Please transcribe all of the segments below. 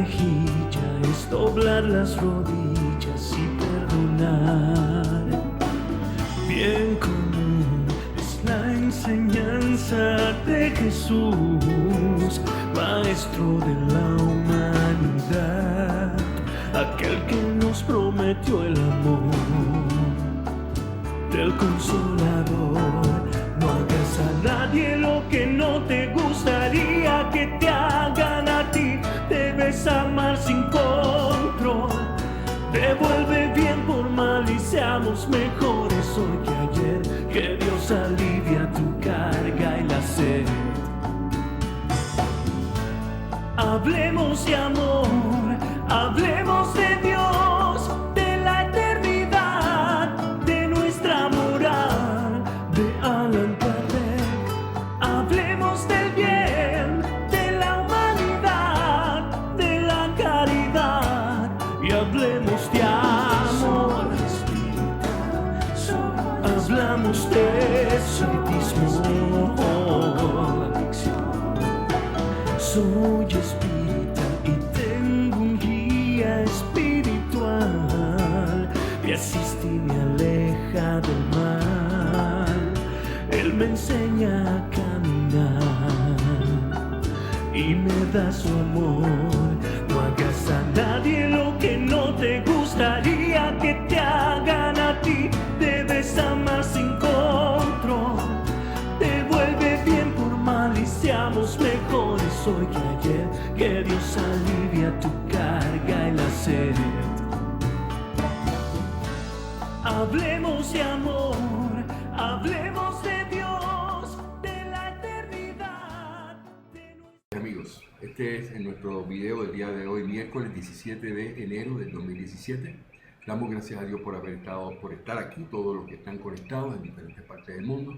mejilla es doblar las rodillas y perdonar. Bien común es la enseñanza de Jesús, Maestro de la humanidad, aquel que nos prometió el amor del Consolador. No hagas a nadie lo que no te gustaría que te hagan a ti. Debes amar sin control. Devuelve bien por mal y seamos mejores hoy que ayer. Que Dios alivia tu carga y la sed. Hablemos de amor, hablemos de Dios, de la eternidad, de nuestra moral, de Allan Kardec. Hablemos del bien, de la humanidad, de la caridad, y hablemos de amor. Hablamos de espiritismo. Soy espírita y tengo un guía espiritual. Me asiste y me aleja del mal. Él me enseña a caminar y me da su amor. No hagas a nadie lo que no te gustaría que te hagan a ti. Debes amar sin control. Devuelve bien por mal y seamos mejores hoy que ayer. Que Dios alivia tu carga y la sed. Hablemos de amor, hablemos de Dios, de la eternidad. Amigos, este es nuestro video del día de hoy, miércoles 17 de enero del 2017. Damos gracias a Dios por estar aquí, todos los que están conectados en diferentes partes del mundo.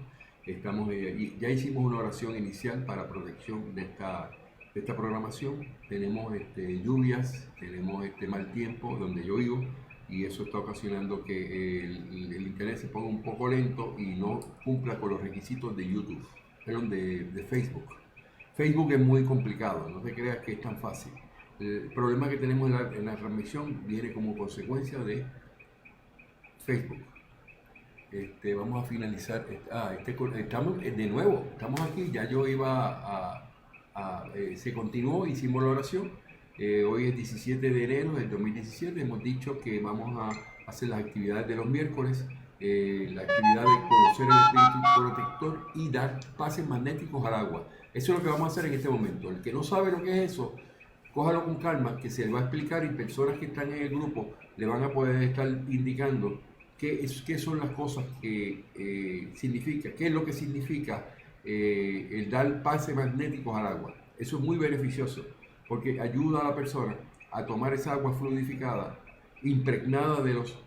Ya hicimos una oración inicial para protección de esta programación. Tenemos lluvias, tenemos mal tiempo donde yo vivo, y eso está ocasionando que el internet se ponga un poco lento y no cumpla con los requisitos de YouTube, perdón, de Facebook. Facebook es muy complicado, no te creas que es tan fácil. El problema que tenemos en la transmisión viene como consecuencia de Facebook. Vamos a finalizar. Estamos de nuevo, estamos aquí. Ya yo iba se continuó, hicimos la oración. Hoy es 17 de enero del 2017. Hemos dicho que vamos a hacer las actividades de los miércoles. La actividad de conocer el espíritu protector y dar pases magnéticos al agua. Eso es lo que vamos a hacer en este momento. El que no sabe lo que es eso, cójalo con calma, que se le va a explicar, y personas que están en el grupo le van a poder estar indicando qué son las cosas que significa, qué es lo que significa el dar pases magnéticos al agua. Eso es muy beneficioso porque ayuda a la persona a tomar esa agua fluidificada, impregnada de los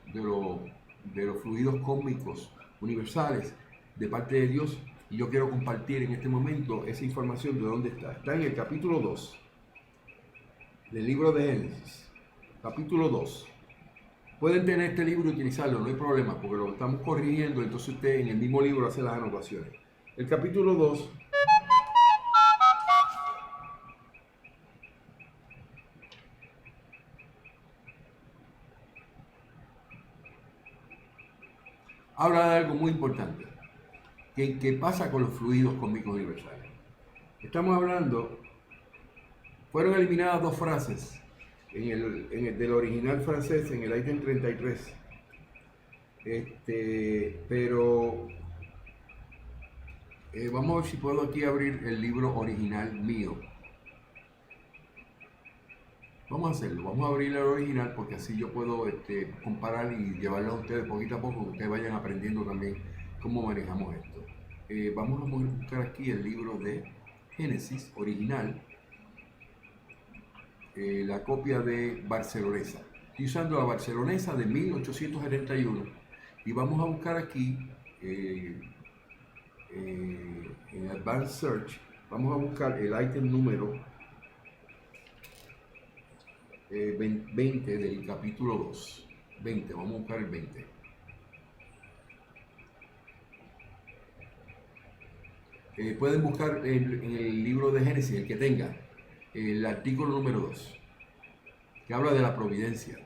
fluidos cósmicos universales de parte de Dios. Y yo quiero compartir en este momento esa información de dónde está. Está en el capítulo 2 del libro de Génesis, capítulo 2. Pueden tener este libro y utilizarlo, no hay problema, porque lo estamos corrigiendo, entonces usted en el mismo libro hace las anotaciones. El capítulo 2 habla de algo muy importante, que pasa con los fluidos cósmicos universales. Estamos hablando, fueron eliminadas dos frases del original francés en el ítem 33, pero vamos a ver si puedo aquí abrir el libro original mío. Vamos a hacerlo, vamos a abrir el original porque así yo puedo comparar y llevarlo a ustedes poquito a poco, que ustedes vayan aprendiendo también cómo manejamos esto. Vamos a buscar aquí el libro de Génesis original, la copia de Barcelonesa. Estoy usando la Barcelonesa de 1871 y vamos a buscar aquí en Advanced Search, vamos a buscar el ítem número 20 del capítulo 2. 20, vamos a buscar el 20. Pueden buscar en el libro de Génesis, el que tenga, el artículo número 2. que habla de la providencia.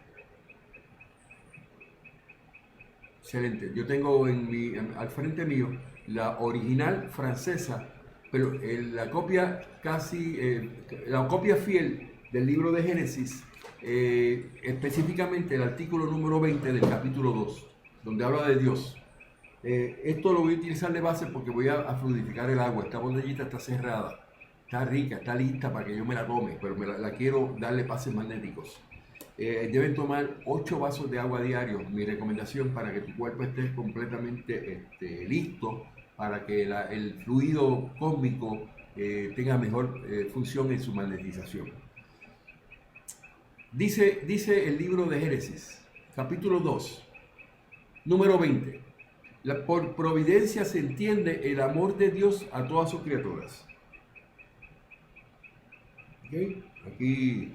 Excelente. Yo tengo al frente mío la original francesa, pero la copia la copia fiel del libro de Génesis, específicamente el artículo número 20 del capítulo 2, donde habla de Dios. Esto lo voy a utilizar de base porque voy a fluidificar el agua. Esta botellita está cerrada, está rica, está lista para que yo me la tome, pero la quiero darle pases magnéticos. Deben tomar 8 vasos de agua diarios, mi recomendación, para que tu cuerpo esté completamente listo, para que el fluido cósmico tenga mejor función en su magnetización. Dice el libro de Génesis, capítulo 2, número 20. Por providencia se entiende el amor de Dios a todas sus criaturas. ¿Okay? Aquí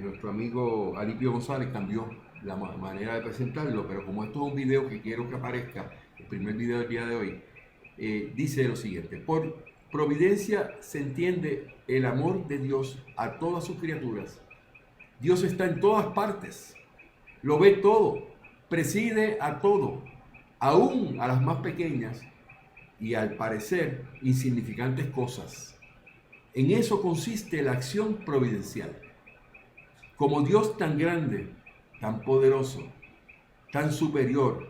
nuestro amigo Alipio González cambió la manera de presentarlo, pero como esto es un video que quiero que aparezca, el primer video del día de hoy, dice lo siguiente: por providencia se entiende el amor de Dios a todas sus criaturas. Dios está en todas partes, lo ve todo, preside a todo, aún a las más pequeñas y al parecer insignificantes cosas. En eso consiste la acción providencial. Como Dios tan grande, tan poderoso, tan superior,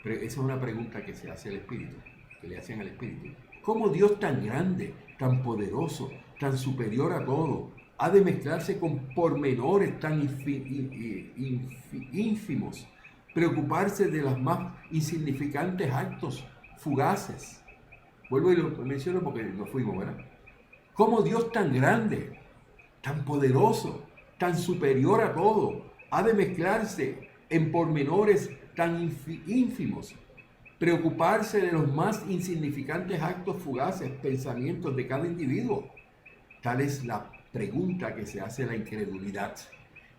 pero esa es una pregunta que se hace al Espíritu, que le hacen al Espíritu. ¿Cómo Dios tan grande, tan poderoso, tan superior a todo, ha de mezclarse con pormenores tan ínfimos, preocuparse de los más insignificantes actos fugaces? Vuelvo y lo menciono porque nos fuimos, ¿verdad? ¿Cómo Dios tan grande, tan poderoso, tan superior a todo, ha de mezclarse en pormenores tan ínfimos, preocuparse de los más insignificantes actos fugaces, pensamientos de cada individuo? Tal es la pregunta que se hace la incredulidad.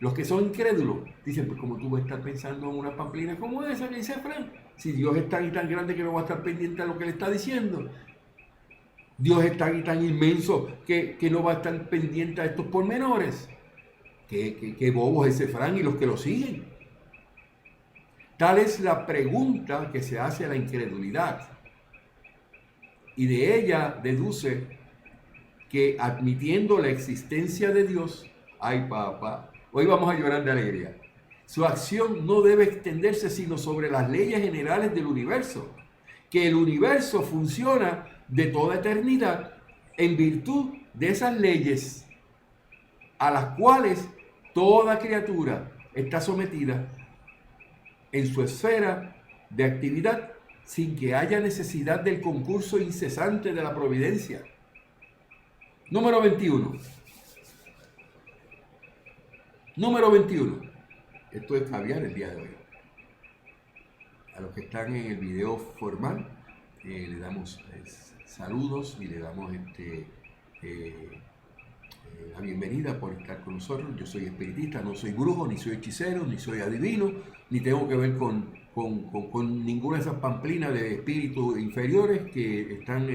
Los que son incrédulos dicen: pues como tú vas a estar pensando en una pamplina como esa que dice Fran, si Dios es tan y tan grande que no va a estar pendiente a lo que le está diciendo. Dios es tan y tan inmenso que no va a estar pendiente a estos pormenores. ¿Qué bobos ese Fran y los que lo siguen? Tal es la pregunta que se hace a la incredulidad. Y de ella deduce que, admitiendo la existencia de Dios, ay papá, hoy vamos a llorar de alegría, su acción no debe extenderse sino sobre las leyes generales del universo, que el universo funciona de toda eternidad en virtud de esas leyes a las cuales toda criatura está sometida en su esfera de actividad sin que haya necesidad del concurso incesante de la providencia. Número 21. Número 21. Esto es caviar el día de hoy. A los que están en el video formal, le damos saludos y le damos la bienvenida por estar con nosotros. Yo soy espiritista, no soy brujo, ni soy hechicero, ni soy adivino, ni tengo que ver con ninguna de esas pamplinas de espíritus inferiores que están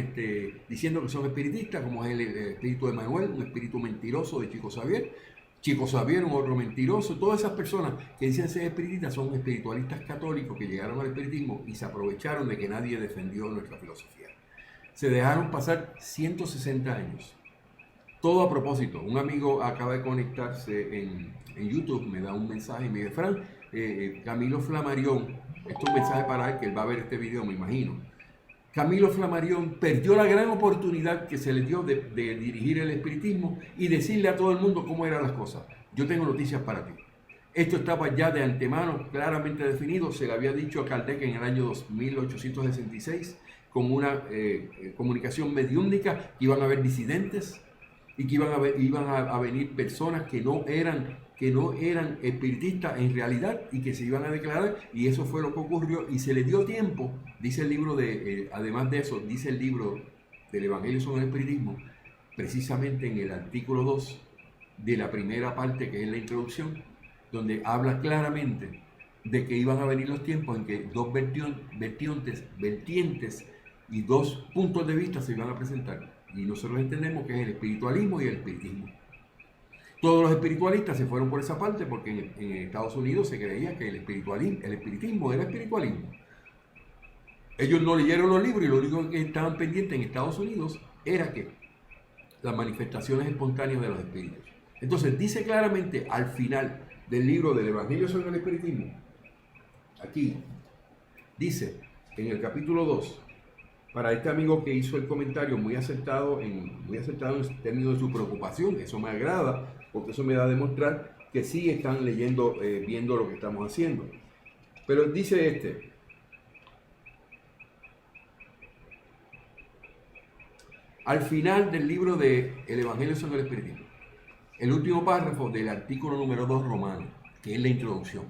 diciendo que son espiritistas, como es el espíritu de Manuel, un espíritu mentiroso de Chico Xavier, un otro mentiroso. Todas esas personas que dicen ser espiritistas son espiritualistas católicos que llegaron al espiritismo y se aprovecharon de que nadie defendió nuestra filosofía. Se dejaron pasar 160 años. Todo a propósito. Un amigo acaba de conectarse en YouTube, me da un mensaje y me dice: Fran, Camilo Flammarion, esto es un mensaje para él, que él va a ver este video, me imagino. Camilo Flammarion perdió la gran oportunidad que se le dio de dirigir el espiritismo y decirle a todo el mundo cómo eran las cosas. Yo tengo noticias para ti. Esto estaba ya de antemano claramente definido. Se le había dicho a Kardec en el año 1866 con una comunicación mediúmnica que iban a haber disidentes y que iban a venir personas que no eran espiritistas en realidad y que se iban a declarar, y eso fue lo que ocurrió y se le dio tiempo. Dice el libro además de eso, dice el libro del Evangelio sobre el Espiritismo, precisamente en el artículo 2 de la primera parte, que es la introducción, donde habla claramente de que iban a venir los tiempos en que dos vertientes y dos puntos de vista se iban a presentar, y nosotros entendemos que es el espiritualismo y el espiritismo. Todos los espiritualistas se fueron por esa parte porque en Estados Unidos se creía que el espiritismo era espiritualismo. Ellos no leyeron los libros y lo único que estaban pendientes en Estados Unidos era que las manifestaciones espontáneas de los espíritus. Entonces dice claramente al final del libro del Evangelio sobre el Espiritismo, aquí dice en el capítulo 2, para este amigo que hizo el comentario muy acertado en términos de su preocupación, eso me agrada porque eso me da a demostrar que sí están leyendo, viendo lo que estamos haciendo. Pero dice al final del libro de El Evangelio sobre el Espiritismo, el último párrafo del artículo número 2 romano, que es la introducción.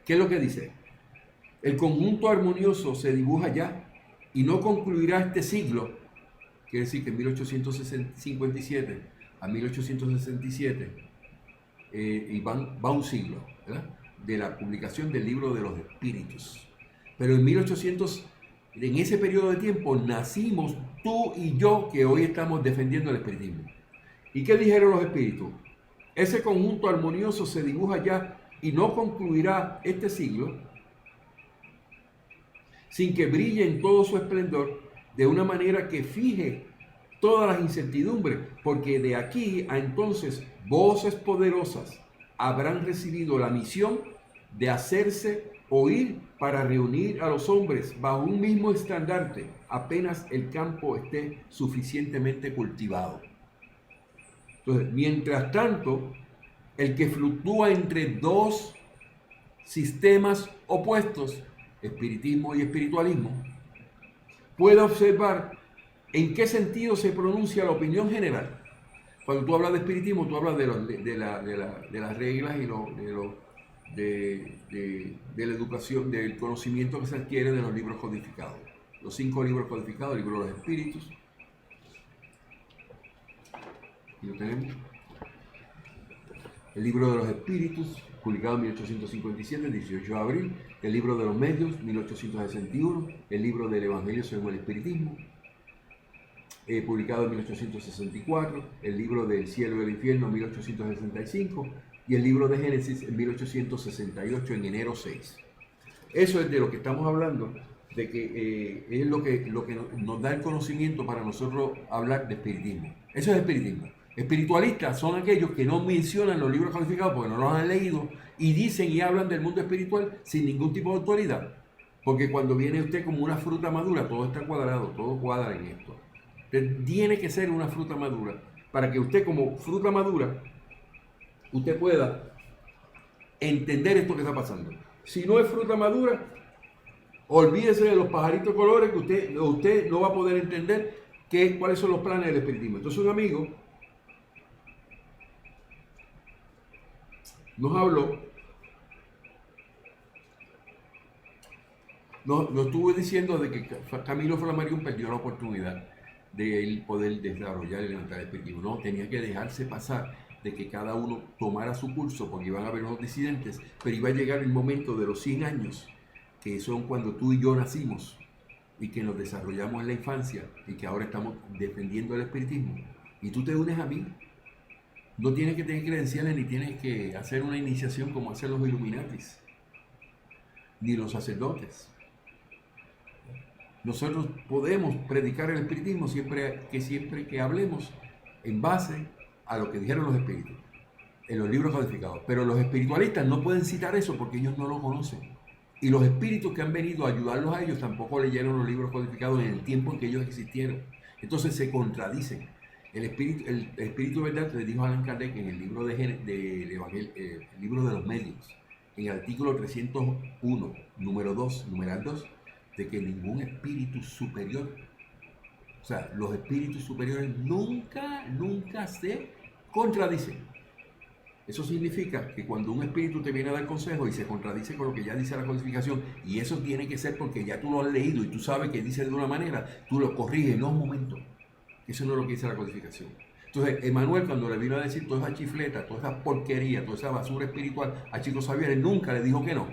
¿Qué es lo que dice? El conjunto armonioso se dibuja ya y no concluirá este siglo, quiere decir que en 1857 a 1867, y va un siglo, ¿verdad?, de la publicación del libro de los espíritus. Pero en 1800, en ese periodo de tiempo, nacimos tú y yo que hoy estamos defendiendo el espiritismo. ¿Y qué dijeron los espíritus? Ese conjunto armonioso se dibuja ya y no concluirá este siglo sin que brille en todo su esplendor de una manera que fije todas las incertidumbres, porque de aquí a entonces voces poderosas habrán recibido la misión de hacerse oír para reunir a los hombres bajo un mismo estandarte, apenas el campo esté suficientemente cultivado. Entonces, mientras tanto, el que fluctúa entre dos sistemas opuestos, espiritismo y espiritualismo, puede observar en qué sentido se pronuncia la opinión general. Cuando tú hablas de espiritismo, tú hablas de las reglas y de la educación, del conocimiento que se adquiere de los libros codificados. Los 5 libros codificados, el libro de los espíritus. Aquí lo tenemos. El libro de los espíritus, publicado en 1857, el 18 de abril. El libro de los medios, 1861. El libro del Evangelio según el Espiritismo, publicado en 1864. El libro del cielo y el infierno, 1865. Y el libro de Génesis, en 1868, en enero 6. Eso es de lo que estamos hablando, de que es lo que nos da el conocimiento para nosotros hablar de espiritismo. Eso es espiritismo. Espiritualistas son aquellos que no mencionan los libros codificados porque no los han leído y dicen y hablan del mundo espiritual sin ningún tipo de autoridad. Porque cuando viene usted como una fruta madura, todo está cuadrado, todo cuadra en esto. Entonces, tiene que ser una fruta madura para que usted como fruta madura, usted pueda entender esto que está pasando. Si no es fruta madura, olvídese de los pajaritos colores que usted no va a poder entender cuáles son los planes del espiritismo. Entonces un amigo nos habló, nos estuvo diciendo de que Camilo Flammarion perdió la oportunidad de él poder desarrollar y levantar el espiritismo. No, tenía que dejarse pasar de que cada uno tomara su curso, porque iban a haber los disidentes, pero iba a llegar el momento de los 100 años, que son cuando tú y yo nacimos, y que nos desarrollamos en la infancia, y que ahora estamos defendiendo el espiritismo. Y tú te unes a mí. No tienes que tener credenciales, ni tienes que hacer una iniciación como hacen los Illuminatis, ni los sacerdotes. Nosotros podemos predicar el espiritismo siempre que hablemos en base a lo que dijeron los espíritus en los libros codificados. Pero los espiritualistas no pueden citar eso porque ellos no lo conocen. Y los espíritus que han venido a ayudarlos a ellos tampoco leyeron los libros codificados en el tiempo en que ellos existieron. Entonces se contradicen. El espíritu de verdad le dijo a Allan Kardec en el libro el libro de los medios, en el artículo 301, número 2, numeral 2, de que ningún espíritu superior, o sea, los espíritus superiores nunca se contradicen. Eso significa que cuando un espíritu te viene a dar consejo y se contradice con lo que ya dice la codificación, y eso tiene que ser porque ya tú lo has leído y tú sabes que dice de una manera, tú lo corriges, no un momento. Eso no es lo que dice la codificación. Entonces, Emmanuel, cuando le vino a decir toda esa chifleta, toda esa porquería, toda esa basura espiritual a Chico Xavier, nunca le dijo que no.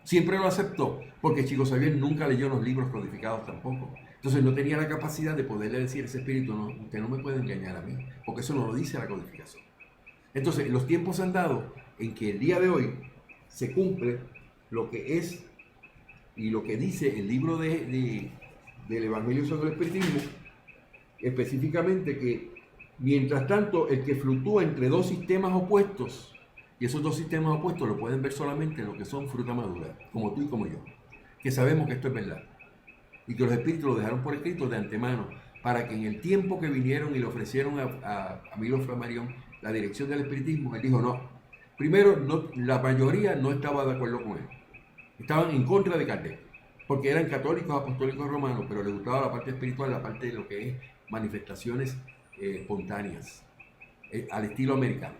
Siempre lo aceptó, porque Chico Xavier nunca leyó los libros codificados tampoco. Entonces no tenía la capacidad de poderle decir a ese espíritu, no, usted no me puede engañar a mí, porque eso no lo dice la codificación. Entonces, los tiempos han dado en que el día de hoy se cumple lo que es y lo que dice el libro del Evangelio sobre el Espiritismo, específicamente que, mientras tanto, el que fluctúa entre dos sistemas opuestos, y esos dos sistemas opuestos lo pueden ver solamente lo que son fruta madura, como tú y como yo, que sabemos que esto es verdad, y que los espíritus lo dejaron por escrito de antemano, para que en el tiempo que vinieron y le ofrecieron a Milo Flammarion la dirección del espiritismo, él dijo no. Primero, la mayoría no estaba de acuerdo con él. Estaban en contra de Kardec, porque eran católicos, apostólicos romanos, pero les gustaba la parte espiritual, la parte de lo que es manifestaciones espontáneas, al estilo americano.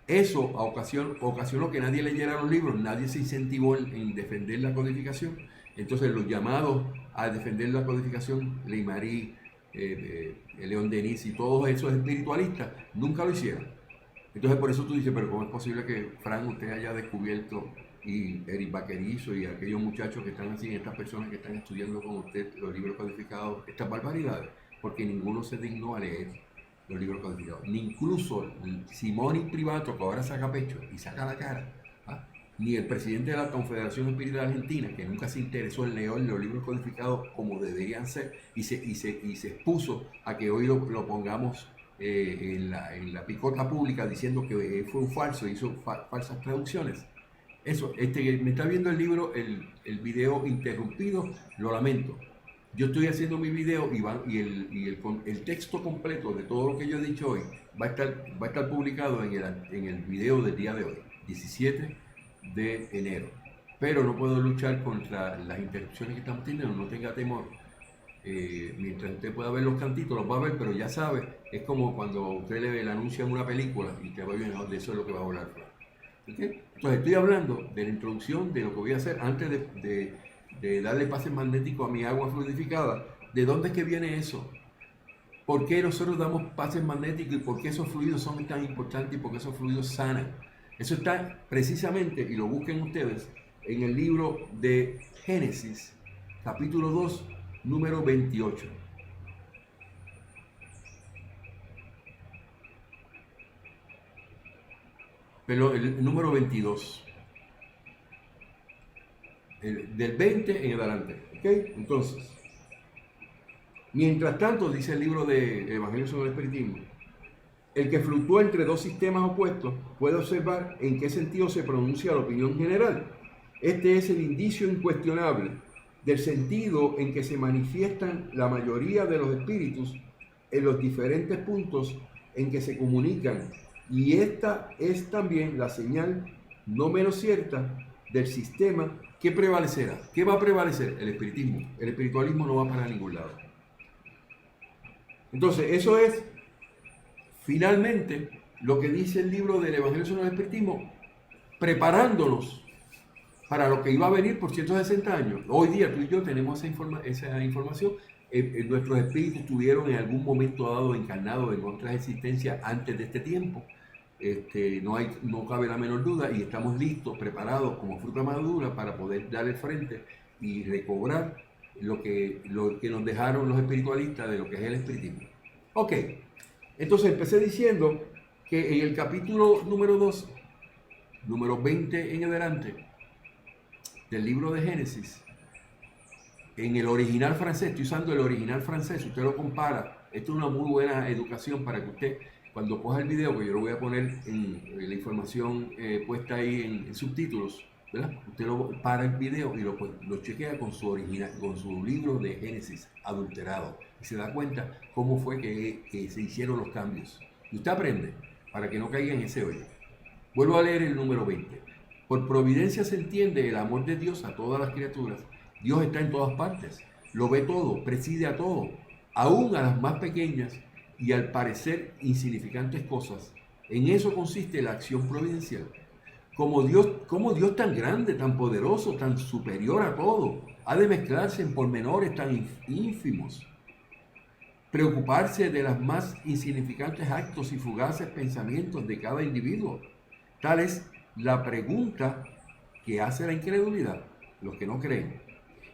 Eso ocasionó que nadie leyera los libros, nadie se incentivó en defender la codificación. Entonces los llamados a defender la codificación, Ley-Marie, León Denis y todos esos espiritualistas, nunca lo hicieron. Entonces por eso tú dices, pero ¿cómo es posible que Frank usted haya descubierto, y Eric Vaquerizo y aquellos muchachos que están así, estas personas que están estudiando con usted los libros codificados, estas barbaridades? Porque ninguno se dignó a leer los libros codificados. Ni incluso Simón Privato, que ahora saca pecho y saca la cara, ¿ah? Ni el presidente de la Confederación Espírita Argentina, que nunca se interesó en leer los libros codificados como deberían ser, y se expuso a que hoy lo pongamos en la picota pública diciendo que fue un falso, hizo falsas traducciones. Eso, que me está viendo el libro, el video interrumpido, lo lamento. Yo estoy haciendo mi video y el texto completo de todo lo que yo he dicho hoy va a estar publicado en el video del día de hoy, 17 de enero. Pero no puedo luchar contra las interrupciones que estamos teniendo, no tenga temor. Mientras usted pueda ver los cantitos, los va a ver, pero ya sabe, es como cuando usted le ve el anuncio en una película y te va viendo de eso es lo que va a hablar. ¿Okay? Entonces estoy hablando de la introducción de lo que voy a hacer antes de darle pases magnéticos a mi agua fluidificada. ¿De dónde es que viene eso? ¿Por qué nosotros damos pases magnéticos y por qué esos fluidos son tan importantes y por qué esos fluidos sanan? Eso está precisamente, y lo busquen ustedes, en el libro de Génesis, capítulo 2, número 28. Pero el número 22. Del 20 en adelante. ¿Ok? Entonces, mientras tanto, dice el libro de Evangelio sobre el Espiritismo, el que fluctúa entre dos sistemas opuestos puede observar en qué sentido se pronuncia la opinión general. Este es el indicio incuestionable del sentido en que se manifiestan la mayoría de los espíritus en los diferentes puntos en que se comunican, y esta es también la señal no menos cierta del sistema que prevalecerá. ¿Qué va a prevalecer? El espiritismo. El espiritualismo no va para ningún lado. Entonces, eso es finalmente lo que dice el libro del Evangelio sobre el Espiritismo, preparándonos para lo que iba a venir por 160 años. Hoy día tú y yo tenemos esa información. Nuestros espíritus estuvieron en algún momento dado encarnados en otras existencias antes de este tiempo. No cabe la menor duda, y estamos listos, preparados como fruta madura para poder darle frente y recobrar lo que nos dejaron los espiritualistas de lo que es el espiritismo. Ok, entonces empecé diciendo que en el capítulo número 2, número 20 en adelante, del libro de Génesis, en el original francés, estoy usando el original francés, usted lo compara, esto es una muy buena educación para que usted, cuando coja el video, que yo lo voy a poner en la información puesta ahí en subtítulos, ¿verdad? Usted para el video y lo chequea con su original, con su libro de Génesis adulterado, y se da cuenta cómo fue que se hicieron los cambios. Y usted aprende para que no caiga en ese hoyo. Vuelvo a leer el número 20. Por providencia se entiende el amor de Dios a todas las criaturas. Dios está en todas partes, lo ve todo, preside a todo, aún a las más pequeñas y al parecer insignificantes cosas. En eso consiste la acción providencial. Como Dios tan grande, tan poderoso, tan superior a todo, ha de mezclarse en pormenores tan ínfimos, preocuparse de los más insignificantes actos y fugaces pensamientos de cada individuo. Tal es la pregunta que hace la incredulidad, los que no creen,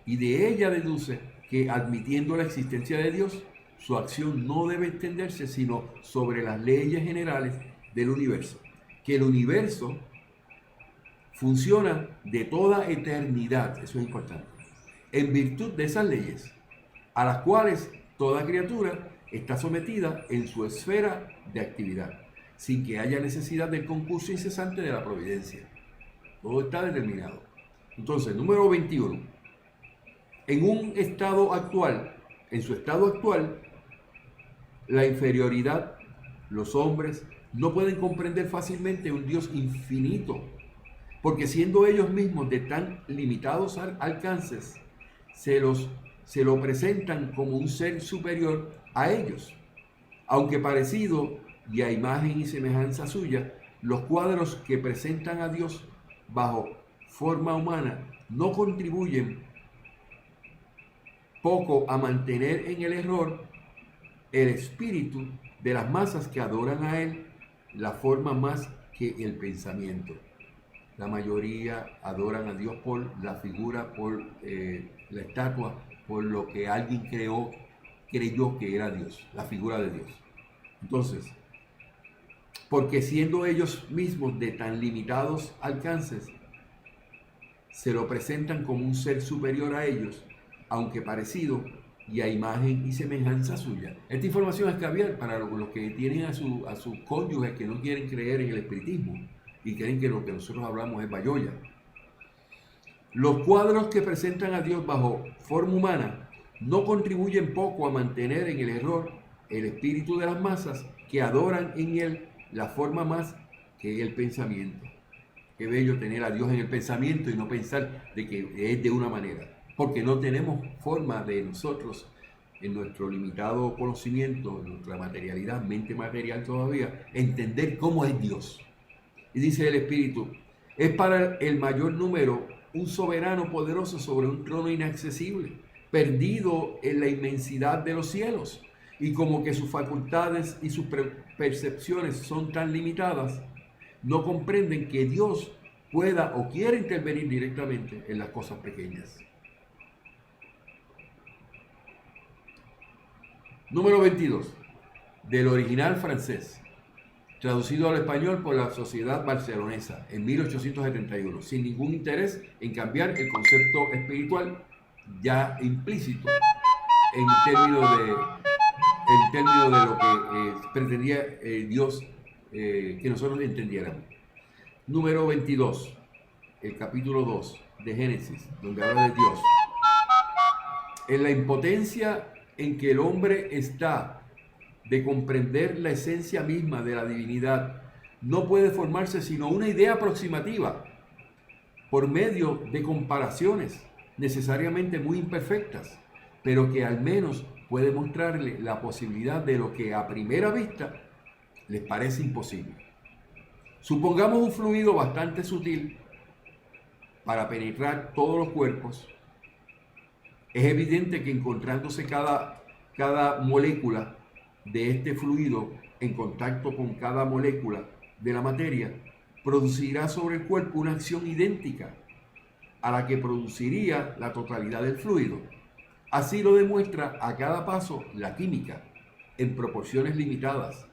y de ella deduce que, admitiendo la existencia de Dios, su acción no debe extenderse sino sobre las leyes generales del universo, que el universo funciona de toda eternidad, eso es importante, en virtud de esas leyes, a las cuales toda criatura está sometida en su esfera de actividad, sin que haya necesidad del concurso incesante de la providencia. Todo está determinado. Entonces, número 21. En un estado actual, en su estado actual, la inferioridad, los hombres no pueden comprender fácilmente un Dios infinito, porque siendo ellos mismos de tan limitados alcances, se lo presentan como un ser superior a ellos. Aunque parecido y a imagen y semejanza suya, los cuadros que presentan a Dios bajo forma humana no contribuyen poco a mantener en el error el espíritu de las masas que adoran a Él, la forma más que el pensamiento. La mayoría adoran a Dios por la figura, por la estatua, por lo que alguien creyó que era Dios, la figura de Dios. Entonces, porque siendo ellos mismos de tan limitados alcances, se lo presentan como un ser superior a ellos, aunque parecido y a imagen y semejanza suya. Esta información es caviar para los que tienen a sus cónyuges que no quieren creer en el espiritismo y creen que lo que nosotros hablamos es bayolla. Los cuadros que presentan a Dios bajo forma humana no contribuyen poco a mantener en el error el espíritu de las masas que adoran en Él la forma más que el pensamiento. Qué bello tener a Dios en el pensamiento y no pensar de que es de una manera, porque no tenemos forma de nosotros, en nuestro limitado conocimiento, en nuestra materialidad, mente material todavía, entender cómo es Dios. Y dice el Espíritu, es para el mayor número un soberano poderoso sobre un trono inaccesible, perdido en la inmensidad de los cielos, y como que sus facultades y sus percepciones son tan limitadas, no comprenden que Dios pueda o quiera intervenir directamente en las cosas pequeñas. Número 22. Del original francés, traducido al español por la Sociedad Barcelonesa en 1871, sin ningún interés en cambiar el concepto espiritual ya implícito en términos de lo que pretendía Dios que nosotros entendiéramos. Número 22, el capítulo 2 de Génesis, donde habla de Dios. En la impotencia en que el hombre está de comprender la esencia misma de la divinidad, no puede formarse sino una idea aproximativa por medio de comparaciones necesariamente muy imperfectas, pero que al menos puede mostrarle la posibilidad de lo que a primera vista les parece imposible. Supongamos un fluido bastante sutil para penetrar todos los cuerpos. Es evidente que encontrándose cada molécula de este fluido en contacto con cada molécula de la materia, producirá sobre el cuerpo una acción idéntica a la que produciría la totalidad del fluido. Así lo demuestra a cada paso la química, en proporciones limitadas.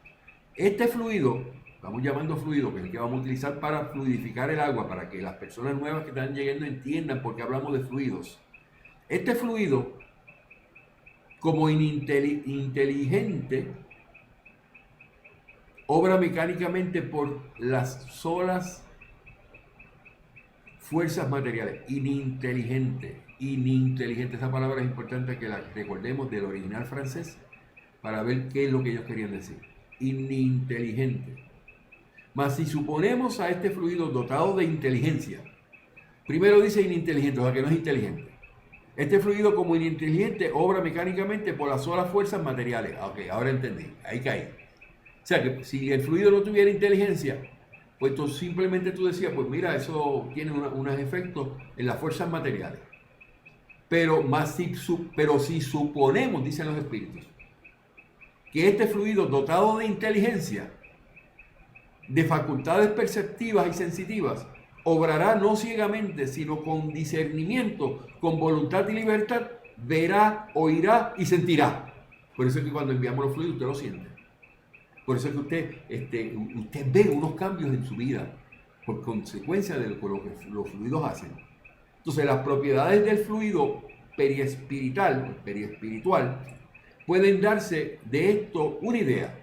Este fluido, estamos llamando fluido, que es el que vamos a utilizar para fluidificar el agua, para que las personas nuevas que están llegando entiendan por qué hablamos de fluidos. Este fluido, como inteligente, obra mecánicamente por las solas fuerzas materiales. Ininteligente, esa palabra es importante que la recordemos del original francés para ver qué es lo que ellos querían decir. Ininteligente. Mas si suponemos a este fluido dotado de inteligencia, primero dice ininteligente, o sea que no es inteligente. Este fluido como ininteligente obra mecánicamente por las solas fuerzas materiales. Ok, ahora entendí, ahí caí. O sea que si el fluido no tuviera inteligencia, pues simplemente tú decías, pues mira, eso tiene unos efectos en las fuerzas materiales. Pero si suponemos, dicen los espíritus, que este fluido dotado de inteligencia, de facultades perceptivas y sensitivas, obrará no ciegamente, sino con discernimiento, con voluntad y libertad, verá, oirá y sentirá. Por eso es que cuando enviamos los fluidos, usted lo siente. Por eso es que usted ve unos cambios en su vida por consecuencia de lo que los fluidos hacen. Entonces, las propiedades del fluido periespiritual pueden darse de esto una idea.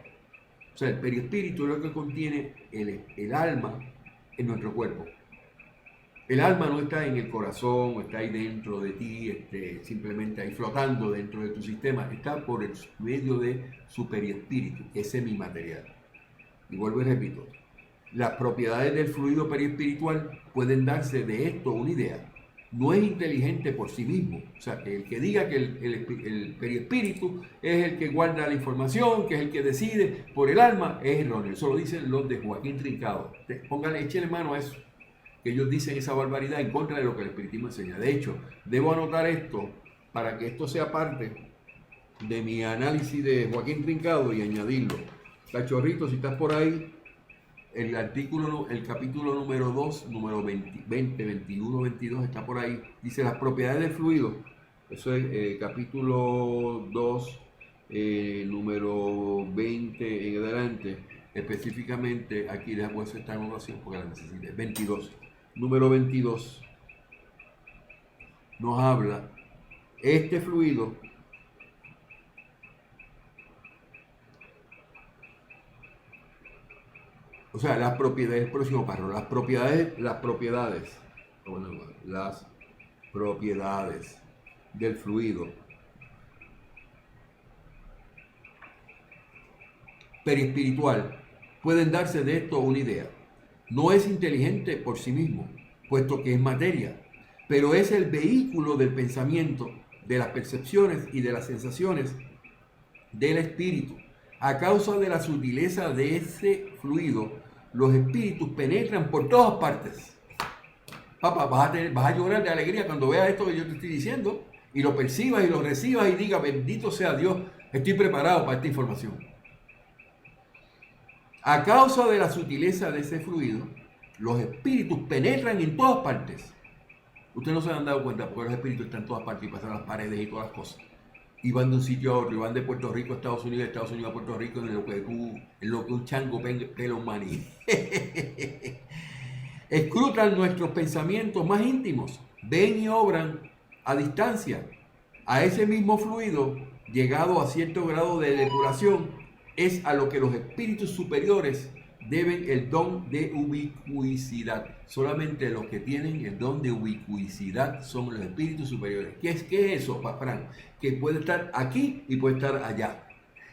O sea, el perispíritu es lo que contiene el alma en nuestro cuerpo. El alma no está en el corazón, está ahí dentro de ti, simplemente ahí flotando dentro de tu sistema. Está por el medio de su perispíritu, que es semimaterial. Y vuelvo y repito, las propiedades del fluido perispiritual pueden darse de esto una idea. No es inteligente por sí mismo. O sea, que el que diga que el perispíritu es el que guarda la información, que es el que decide por el alma, es erróneo. Eso lo dicen los de Joaquín Trincado. Échenle mano a eso, que ellos dicen esa barbaridad en contra de lo que el espiritismo enseña. De hecho, debo anotar esto para que esto sea parte de mi análisis de Joaquín Trincado y añadirlo. Cachorrito, si estás por ahí, el capítulo número 2, número 20, 21, 22, está por ahí. Dice las propiedades del fluido. Eso es capítulo 2, número 20 en adelante. Específicamente, aquí dejamos esta anotación porque la necesité. 22. Número 22 nos habla, este fluido o sea, las propiedades, el próximo párrafo, las propiedades del fluido perispiritual pueden darse de esto una idea. No es inteligente por sí mismo, puesto que es materia, pero es el vehículo del pensamiento, de las percepciones y de las sensaciones del espíritu. A causa de la sutileza de ese fluido, los espíritus penetran por todas partes. Papá, vas a llorar de alegría cuando veas esto que yo te estoy diciendo y lo percibas y lo recibas y digas, bendito sea Dios, estoy preparado para esta información. A causa de la sutileza de ese fluido, los espíritus penetran en todas partes. Ustedes no se han dado cuenta porque los espíritus están en todas partes y pasan las paredes y todas las cosas. Y van de un sitio a otro, y van de Puerto Rico a Estados Unidos, de Estados Unidos a Puerto Rico, en lo que un chango pela un maní. Escrutan nuestros pensamientos más íntimos, ven y obran a distancia. A ese mismo fluido, llegado a cierto grado de depuración, es a lo que los espíritus superiores deben el don de ubicuicidad. Solamente los que tienen el don de ubicuicidad son los espíritus superiores. ¿Qué es eso, Fran? Que puede estar aquí y puede estar allá.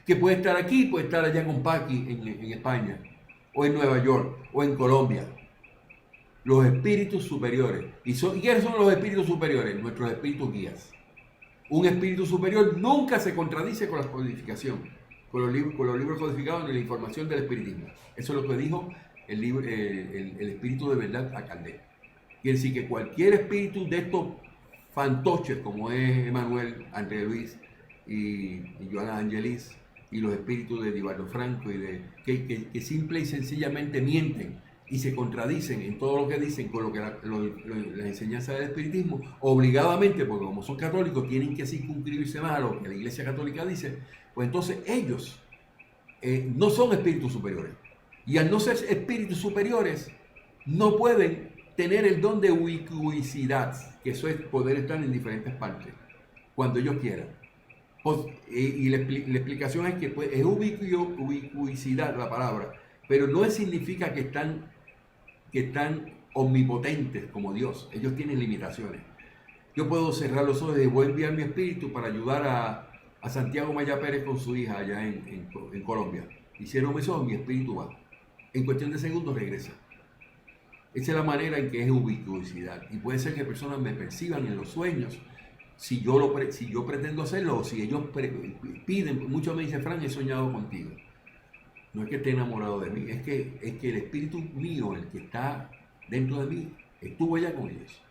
Que puede estar aquí y puede estar allá con Paqui en España, o en Nueva York, o en Colombia. Los espíritus superiores. ¿Y quiénes son los espíritus superiores? Nuestros espíritus guías. Un espíritu superior nunca se contradice con la codificación, con los libros codificados ni la información del espiritismo. Eso es lo que dijo el espíritu de verdad a Kardec. Quiere decir que cualquier espíritu de estos fantoches, como es Emanuel, André Luis y Joana Angelis, y los espíritus de Edivardo Franco, que simple y sencillamente mienten y se contradicen en todo lo que dicen con lo que la enseñanza del espiritismo, obligadamente, porque como son católicos, tienen que circunscribirse más a lo que la Iglesia Católica dice, pues entonces ellos no son espíritus superiores. Y al no ser espíritus superiores, no pueden tener el don de ubicuicidad, que eso es poder estar en diferentes partes, cuando ellos quieran. Y la explicación es que pues, es ubicuicidad la palabra, pero no significa que están omnipotentes como Dios. Ellos tienen limitaciones. Yo puedo cerrar los ojos y voy a enviar mi espíritu para ayudar a Santiago Maya Pérez con su hija allá en Colombia. Hicieron eso, mi espíritu va. En cuestión de segundos regresa. Esa es la manera en que es ubicuicidad. Y puede ser que personas me perciban en los sueños, si yo pretendo hacerlo, o si ellos piden. Muchos me dicen, Fran, he soñado contigo. No es que esté enamorado de mí, es que el espíritu mío, el que está dentro de mí, estuvo allá con ellos.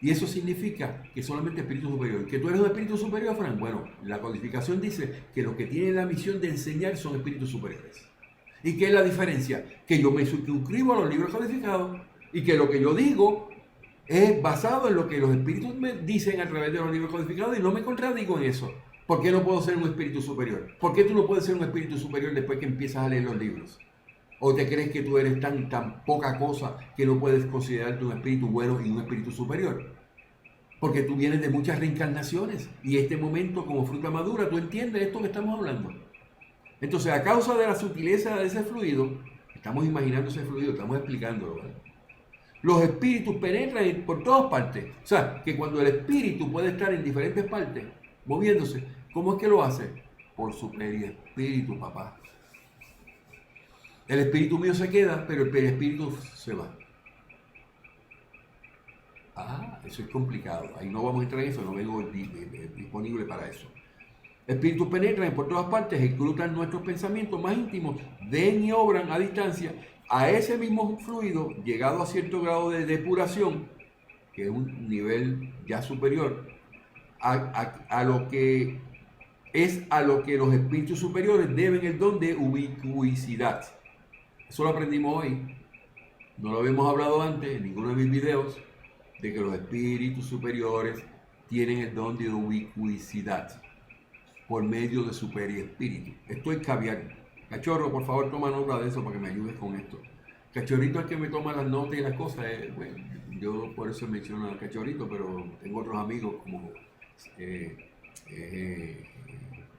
Y eso significa que solamente espíritu superior. ¿Que tú eres un espíritu superior, Fran? Bueno, la codificación dice que los que tienen la misión de enseñar son espíritus superiores. ¿Y qué es la diferencia? Que yo me suscribo a los libros codificados y que lo que yo digo es basado en lo que los espíritus me dicen a través de los libros codificados y no me contradigo en eso. ¿Por qué no puedo ser un espíritu superior? ¿Por qué tú no puedes ser un espíritu superior después que empiezas a leer los libros? ¿O te crees que tú eres tan poca cosa que no puedes considerarte un espíritu bueno y un espíritu superior? Porque tú vienes de muchas reencarnaciones y este momento como fruta madura, tú entiendes esto que estamos hablando. Entonces, a causa de la sutileza de ese fluido, estamos imaginando ese fluido, estamos explicándolo, ¿vale? Los espíritus penetran por todas partes. O sea, que cuando el espíritu puede estar en diferentes partes, moviéndose, ¿cómo es que lo hace? Por su periespíritu, papá. El espíritu mío se queda, pero el perispíritu se va. Ah, eso es complicado. Ahí no vamos a entrar en eso, no vengo disponible para eso. Espíritus penetran por todas partes, escrutan nuestros pensamientos más íntimos, ven y obran a distancia a ese mismo fluido, llegado a cierto grado de depuración, que es un nivel ya superior, a lo que los espíritus superiores deben el don de ubicuicidad. Eso lo aprendimos hoy. No lo habíamos hablado antes en ninguno de mis videos, de que los espíritus superiores tienen el don de ubicuicidad por medio de su periespíritu. Esto es caviar. Cachorro, por favor, toma nota de eso para que me ayudes con esto. Cachorrito es que me toma las notas y las cosas. Bueno, yo por eso menciono al Cachorrito, pero tengo otros amigos como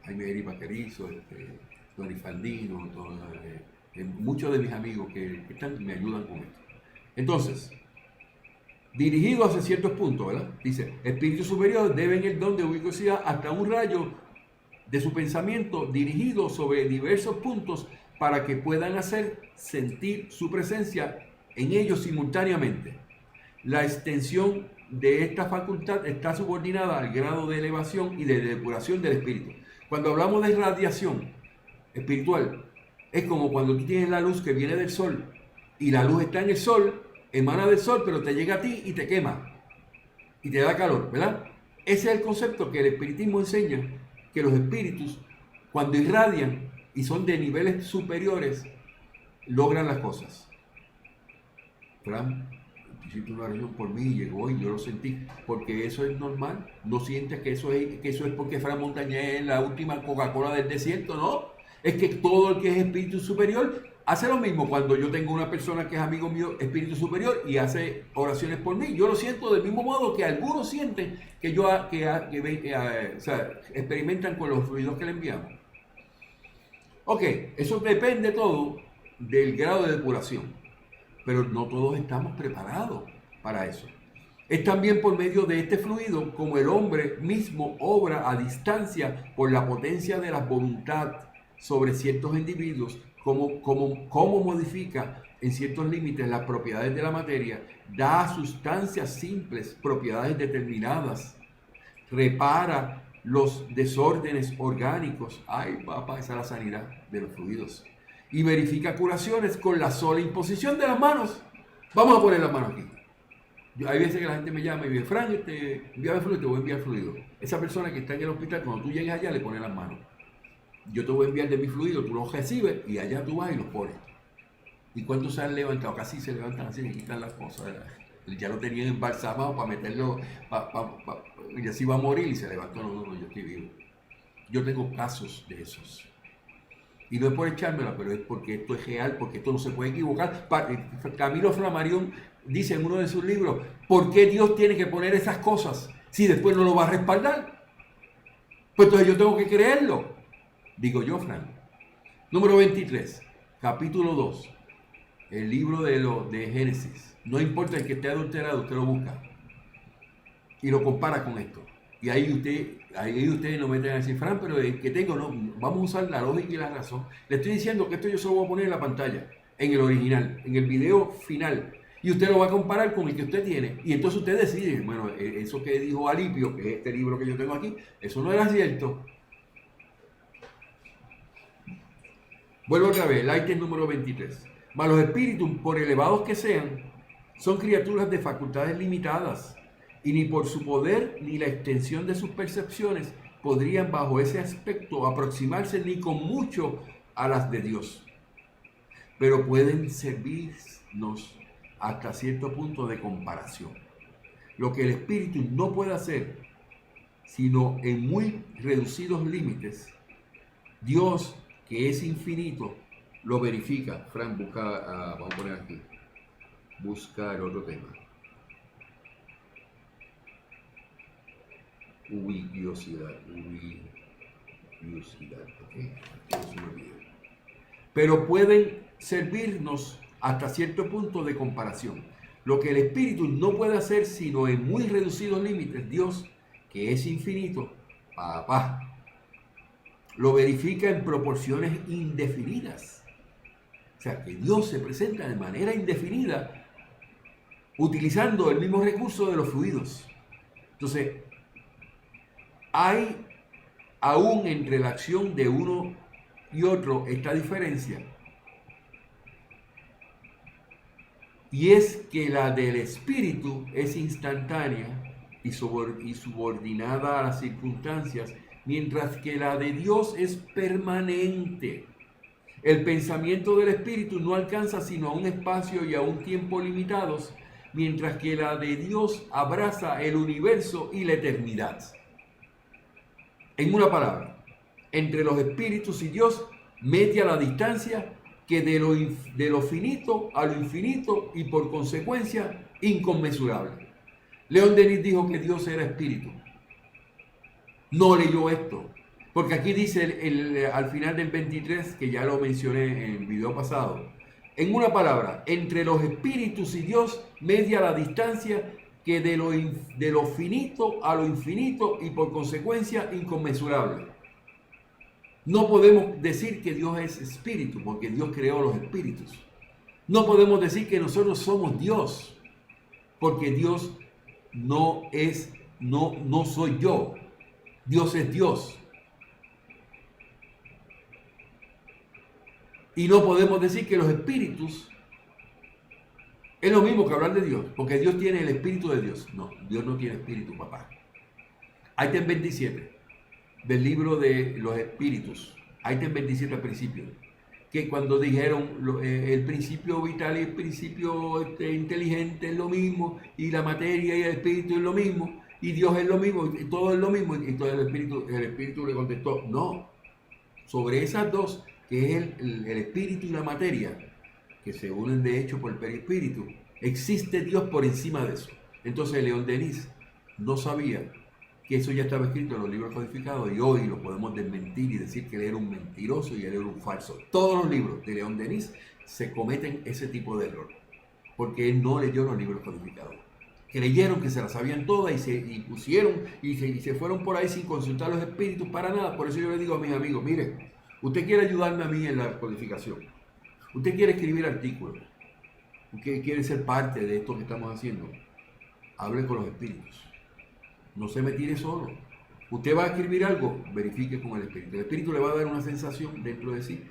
Jaime Eri Paquerizo, Tony Fandino, muchos de mis amigos que me ayudan con esto. Entonces, dirigido hacia ciertos puntos, ¿verdad? Dice, espíritus superiores deben el don de ubicuidad hasta un rayo de su pensamiento dirigido sobre diversos puntos para que puedan hacer sentir su presencia en ellos simultáneamente. La extensión de esta facultad está subordinada al grado de elevación y de depuración del espíritu. Cuando hablamos de radiación espiritual, es como cuando tú tienes la luz que viene del sol y la luz está en el sol, emana del sol, pero te llega a ti y te quema y te da calor, ¿verdad? Ese es el concepto que el espiritismo enseña, que los espíritus, cuando irradian y son de niveles superiores, logran las cosas. Fran, hiciste una oración por mí, llegó y yo lo sentí, porque eso es normal. No sientes que eso es porque Fran Montañez es la última Coca-Cola del desierto, no. Es que todo el que es espíritu superior hace lo mismo. Cuando yo tengo una persona que es amigo mío, espíritu superior, y hace oraciones por mí, yo lo siento del mismo modo que algunos sienten experimentan con los fluidos que le enviamos. Ok, eso depende todo del grado de depuración, pero no todos estamos preparados para eso. Es también por medio de este fluido como el hombre mismo obra a distancia por la potencia de la voluntad sobre ciertos individuos, cómo modifica en ciertos límites las propiedades de la materia, da a sustancias simples propiedades determinadas, repara los desórdenes orgánicos, ay papá, esa es la sanidad de los fluidos, y verifica curaciones con la sola imposición de las manos. Vamos a poner las manos aquí. Hay veces que la gente me llama y me dice, Fran, envíame fluido, te voy a enviar fluido. Esa persona que está en el hospital, cuando tú llegues allá, le pones las manos. Yo te voy a enviar de mi fluido, tú lo recibes y allá tú vas y los pones. ¿Y cuántos se han levantado? Casi se levantan así y quitan las cosas. Ya lo tenían embalsamado para meterlo, y así va a morir y se levantó. No, yo estoy vivo. Yo tengo casos de esos. Y no es por echármela, pero es porque esto es real, porque esto no se puede equivocar. Camilo Flammarion dice en uno de sus libros, ¿por qué Dios tiene que poner esas cosas si después no lo va a respaldar? Pues entonces yo tengo que creerlo. Digo yo, Fran. Número 23, capítulo 2, el libro de Génesis. No importa el que esté adulterado, usted lo busca y lo compara con esto. Y ahí ustedes no meten a decir, Fran, pero el que tengo, no, vamos a usar la lógica y la razón. Le estoy diciendo que esto yo se lo voy a poner en la pantalla, en el original, en el video final. Y usted lo va a comparar con el que usted tiene. Y entonces usted decide, bueno, eso que dijo Alipio, que es este libro que yo tengo aquí, eso no era cierto. Vuelvo otra vez, el ítem número 23. Mas los espíritus, por elevados que sean, son criaturas de facultades limitadas, y ni por su poder ni la extensión de sus percepciones podrían bajo ese aspecto aproximarse ni con mucho a las de Dios. Pero pueden servirnos hasta cierto punto de comparación. Lo que el espíritu no puede hacer, sino en muy reducidos límites, Dios, que es infinito, lo verifica. Fran, busca, vamos a poner aquí, busca el otro tema. Ubicuosidad, okay. Pero pueden servirnos hasta cierto punto de comparación. Lo que el Espíritu no puede hacer sino en muy reducidos límites, Dios, que es infinito, papá, lo verifica en proporciones indefinidas. O sea, que Dios se presenta de manera indefinida utilizando el mismo recurso de los fluidos. Entonces, hay aún entre la acción de uno y otro esta diferencia. Y es que la del Espíritu es instantánea y subordinada a las circunstancias, mientras que la de Dios es permanente. El pensamiento del Espíritu no alcanza sino a un espacio y a un tiempo limitados, mientras que la de Dios abraza el universo y la eternidad. En una palabra, entre los espíritus y Dios media la distancia que de lo finito a lo infinito y por consecuencia inconmensurable. León Denis dijo que Dios era espíritu. No leyó esto, porque aquí dice al final del 23, que ya lo mencioné en el video pasado, en una palabra, entre los espíritus y Dios media la distancia que de lo finito a lo infinito y por consecuencia inconmensurable. No podemos decir que Dios es espíritu, porque Dios creó los espíritus. No podemos decir que nosotros somos Dios, porque Dios no soy yo. Dios es Dios. Y no podemos decir que los espíritus es lo mismo que hablar de Dios, porque Dios tiene el espíritu de Dios. No, Dios no tiene espíritu, papá. Ahí está en 27 del libro de los espíritus. Ahí está en 27 al principio. Que cuando dijeron el principio vital y el principio inteligente es lo mismo, y la materia y el espíritu es lo mismo, y Dios es lo mismo, y todo es lo mismo. Y entonces el espíritu le contestó, no. Sobre esas dos, que es el espíritu y la materia, que se unen de hecho por el perispíritu, existe Dios por encima de eso. Entonces León Denis no sabía que eso ya estaba escrito en los libros codificados, y hoy lo podemos desmentir y decir que él era un mentiroso y él era un falso. Todos los libros de León Denis se cometen ese tipo de error, porque él no leyó los libros codificados. Creyeron que se las sabían todas y pusieron y se fueron por ahí sin consultar los espíritus para nada. Por eso yo le digo a mis amigos, mire, usted quiere ayudarme a mí en la codificación, usted quiere escribir artículos, usted quiere ser parte de esto que estamos haciendo, hable con los espíritus. No se me tire solo. Usted va a escribir algo, verifique con el espíritu. El espíritu le va a dar una sensación dentro de sí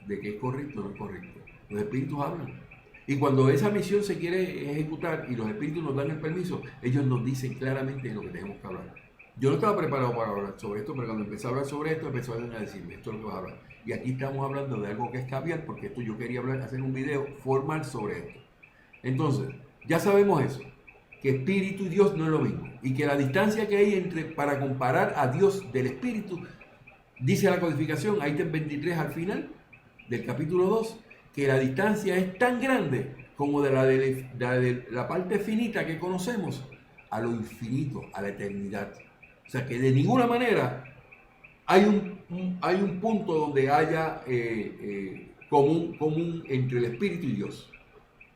de que es correcto o no es correcto. Los espíritus hablan. Y cuando esa misión se quiere ejecutar y los espíritus nos dan el permiso, ellos nos dicen claramente lo que tenemos que hablar. Yo no estaba preparado para hablar sobre esto, pero cuando empecé a hablar sobre esto, empezó a decirme, esto es lo que vas a hablar. Y aquí estamos hablando de algo que es caviar, porque esto yo quería hacer un video formal sobre esto. Entonces, ya sabemos eso, que espíritu y Dios no es lo mismo, y que la distancia que hay para comparar a Dios del espíritu, dice la codificación, ahí está en 23 al final del capítulo 2, que la distancia es tan grande como de la parte finita que conocemos a lo infinito, a la eternidad. O sea que de ninguna manera hay un punto donde haya común entre el espíritu y Dios.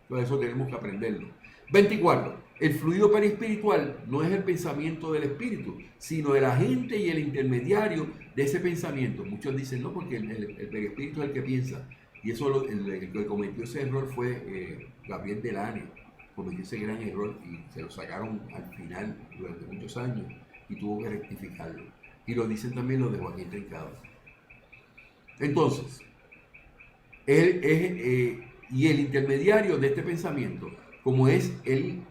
Por eso tenemos que aprenderlo. 24. El fluido perispiritual no es el pensamiento del espíritu, sino el agente y el intermediario de ese pensamiento. Muchos dicen, no, porque el perispíritu es el que piensa. Y eso el que cometió ese error fue Gabriel Delane. Cometió ese gran error y se lo sacaron al final durante muchos años y tuvo que rectificarlo. Y lo dicen también los de Joaquín Trincado. Entonces, y el intermediario de este pensamiento, como es él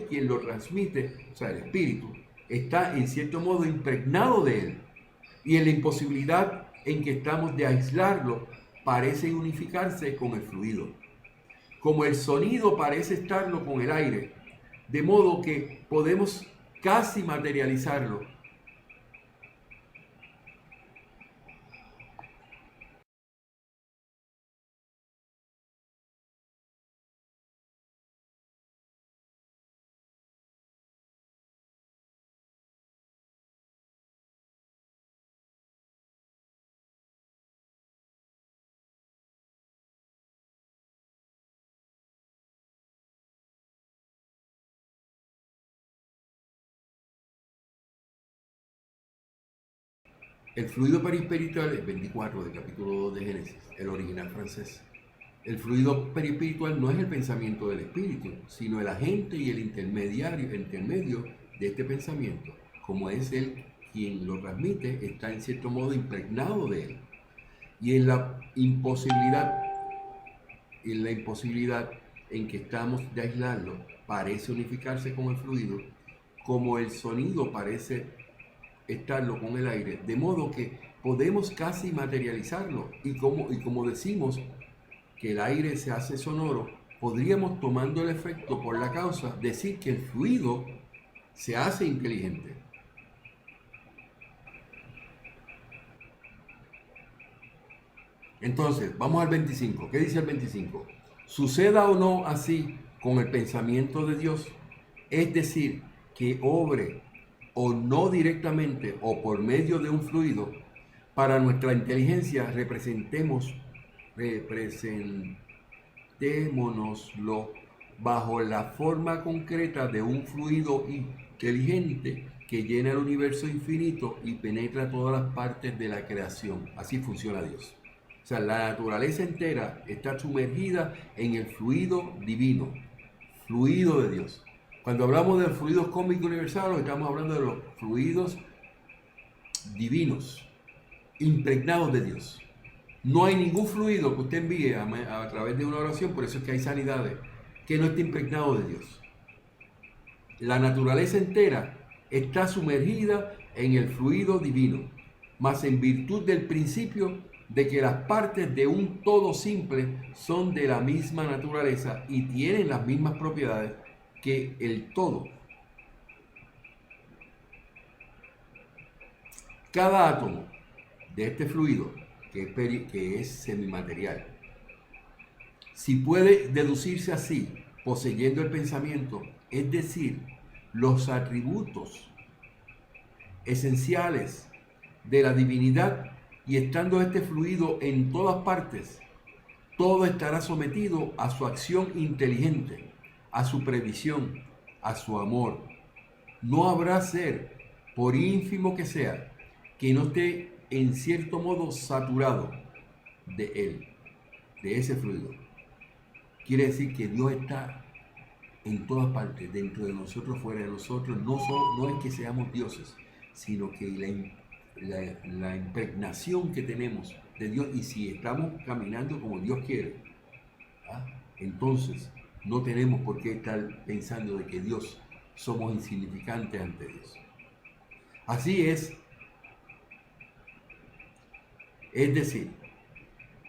quien lo transmite, o sea, el espíritu, está en cierto modo impregnado de él. Y en la imposibilidad en que estamos de aislarlo, parece unificarse con el fluido. Como el sonido parece estarlo con el aire, de modo que podemos casi materializarlo El fluido perispiritual es 24 del capítulo 2 de Génesis, el original francés. El fluido perispiritual no es el pensamiento del espíritu, sino el agente y el intermedio de este pensamiento. Como es él quien lo transmite, está en cierto modo impregnado de él. Y en la imposibilidad en que estamos de aislarlo, parece unificarse con el fluido, como el sonido parece estarlo con el aire, de modo que podemos casi materializarlo. Y como decimos que el aire se hace sonoro, podríamos, tomando el efecto por la causa, decir que el fluido se hace inteligente. Entonces, vamos al 25. ¿Qué dice el 25? Suceda o no así con el pensamiento de Dios, es decir, que obre o no directamente o por medio de un fluido, para nuestra inteligencia representémonoslo bajo la forma concreta de un fluido inteligente que llena el universo infinito y penetra todas las partes de la creación. Así funciona Dios. O sea, la naturaleza entera está sumergida en el fluido divino, fluido de Dios. Cuando hablamos de fluidos cósmicos universales, estamos hablando de los fluidos divinos, impregnados de Dios. No hay ningún fluido que usted envíe a través de una oración, por eso es que hay sanidades, que no esté impregnado de Dios. La naturaleza entera está sumergida en el fluido divino, mas en virtud del principio de que las partes de un todo simple son de la misma naturaleza y tienen las mismas propiedades que el todo. Cada átomo de este fluido, que es semimaterial, si puede deducirse así, poseyendo el pensamiento, es decir, los atributos esenciales de la divinidad, y estando este fluido en todas partes, todo estará sometido a su acción inteligente, a su previsión, a su amor. No habrá ser, por ínfimo que sea, que no esté en cierto modo saturado de él, de ese fluido. Quiere decir que Dios está en todas partes, dentro de nosotros, fuera de nosotros. No es que seamos dioses, sino que la impregnación que tenemos de Dios, y si estamos caminando como Dios quiere, entonces no tenemos por qué estar pensando de que Dios somos insignificantes ante Dios. Así es decir,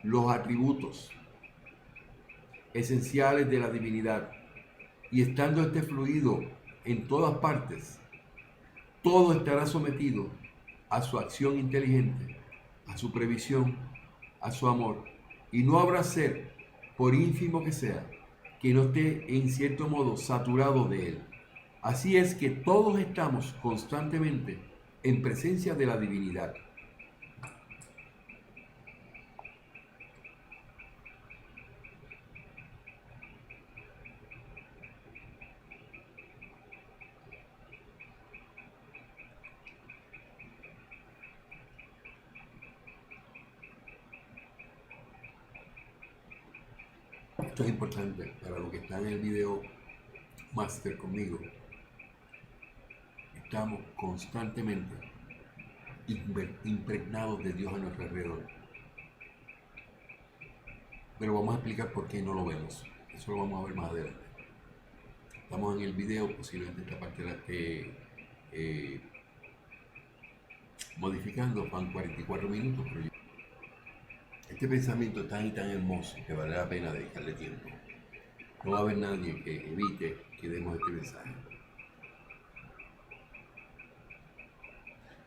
los atributos esenciales de la divinidad, y estando este fluido en todas partes, todo estará sometido a su acción inteligente, a su previsión, a su amor, y no habrá ser, por ínfimo que sea, que no esté en cierto modo saturado de él. Así es que todos estamos constantemente en presencia de la divinidad. Esto es importante para los que están en el video máster conmigo. Estamos constantemente impregnados de Dios a nuestro alrededor. Pero vamos a explicar por qué no lo vemos. Eso lo vamos a ver más adelante. Estamos en el video, posiblemente esta parte la esté modificando, van 44 minutos, pero este pensamiento es tan y tan hermoso que vale la pena dedicarle tiempo. No va a haber nadie que evite que demos este mensaje.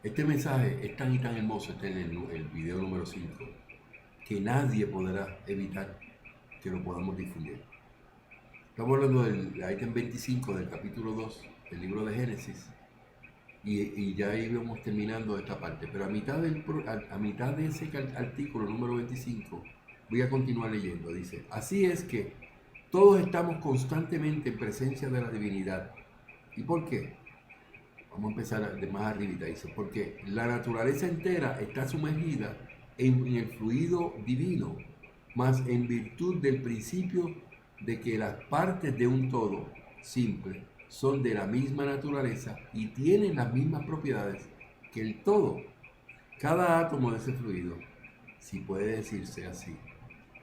Este mensaje es tan y tan hermoso, está en el video número 5, que nadie podrá evitar que lo podamos difundir. Estamos hablando del ítem 25 del capítulo 2 del libro de Génesis, y ya íbamos terminando esta parte, pero a mitad de ese artículo número 25 voy a continuar leyendo. Dice: así es que todos estamos constantemente en presencia de la divinidad. ¿Y por qué? Vamos a empezar de más arribita, dice, porque la naturaleza entera está sumergida en el fluido divino, mas en virtud del principio de que las partes de un todo simple son de la misma naturaleza y tienen las mismas propiedades que el todo. Cada átomo de ese fluido, si puede decirse así,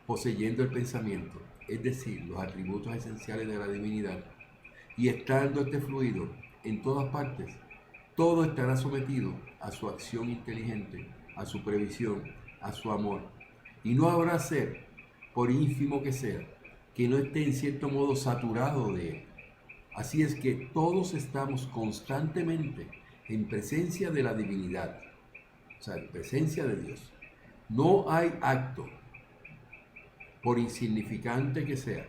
poseyendo el pensamiento, es decir, los atributos esenciales de la divinidad, y estando este fluido en todas partes, todo estará sometido a su acción inteligente, a su previsión, a su amor. Y no habrá ser, por ínfimo que sea, que no esté en cierto modo saturado de él. Así es que todos estamos constantemente en presencia de la divinidad, o sea, en presencia de Dios. No hay acto, por insignificante que sea,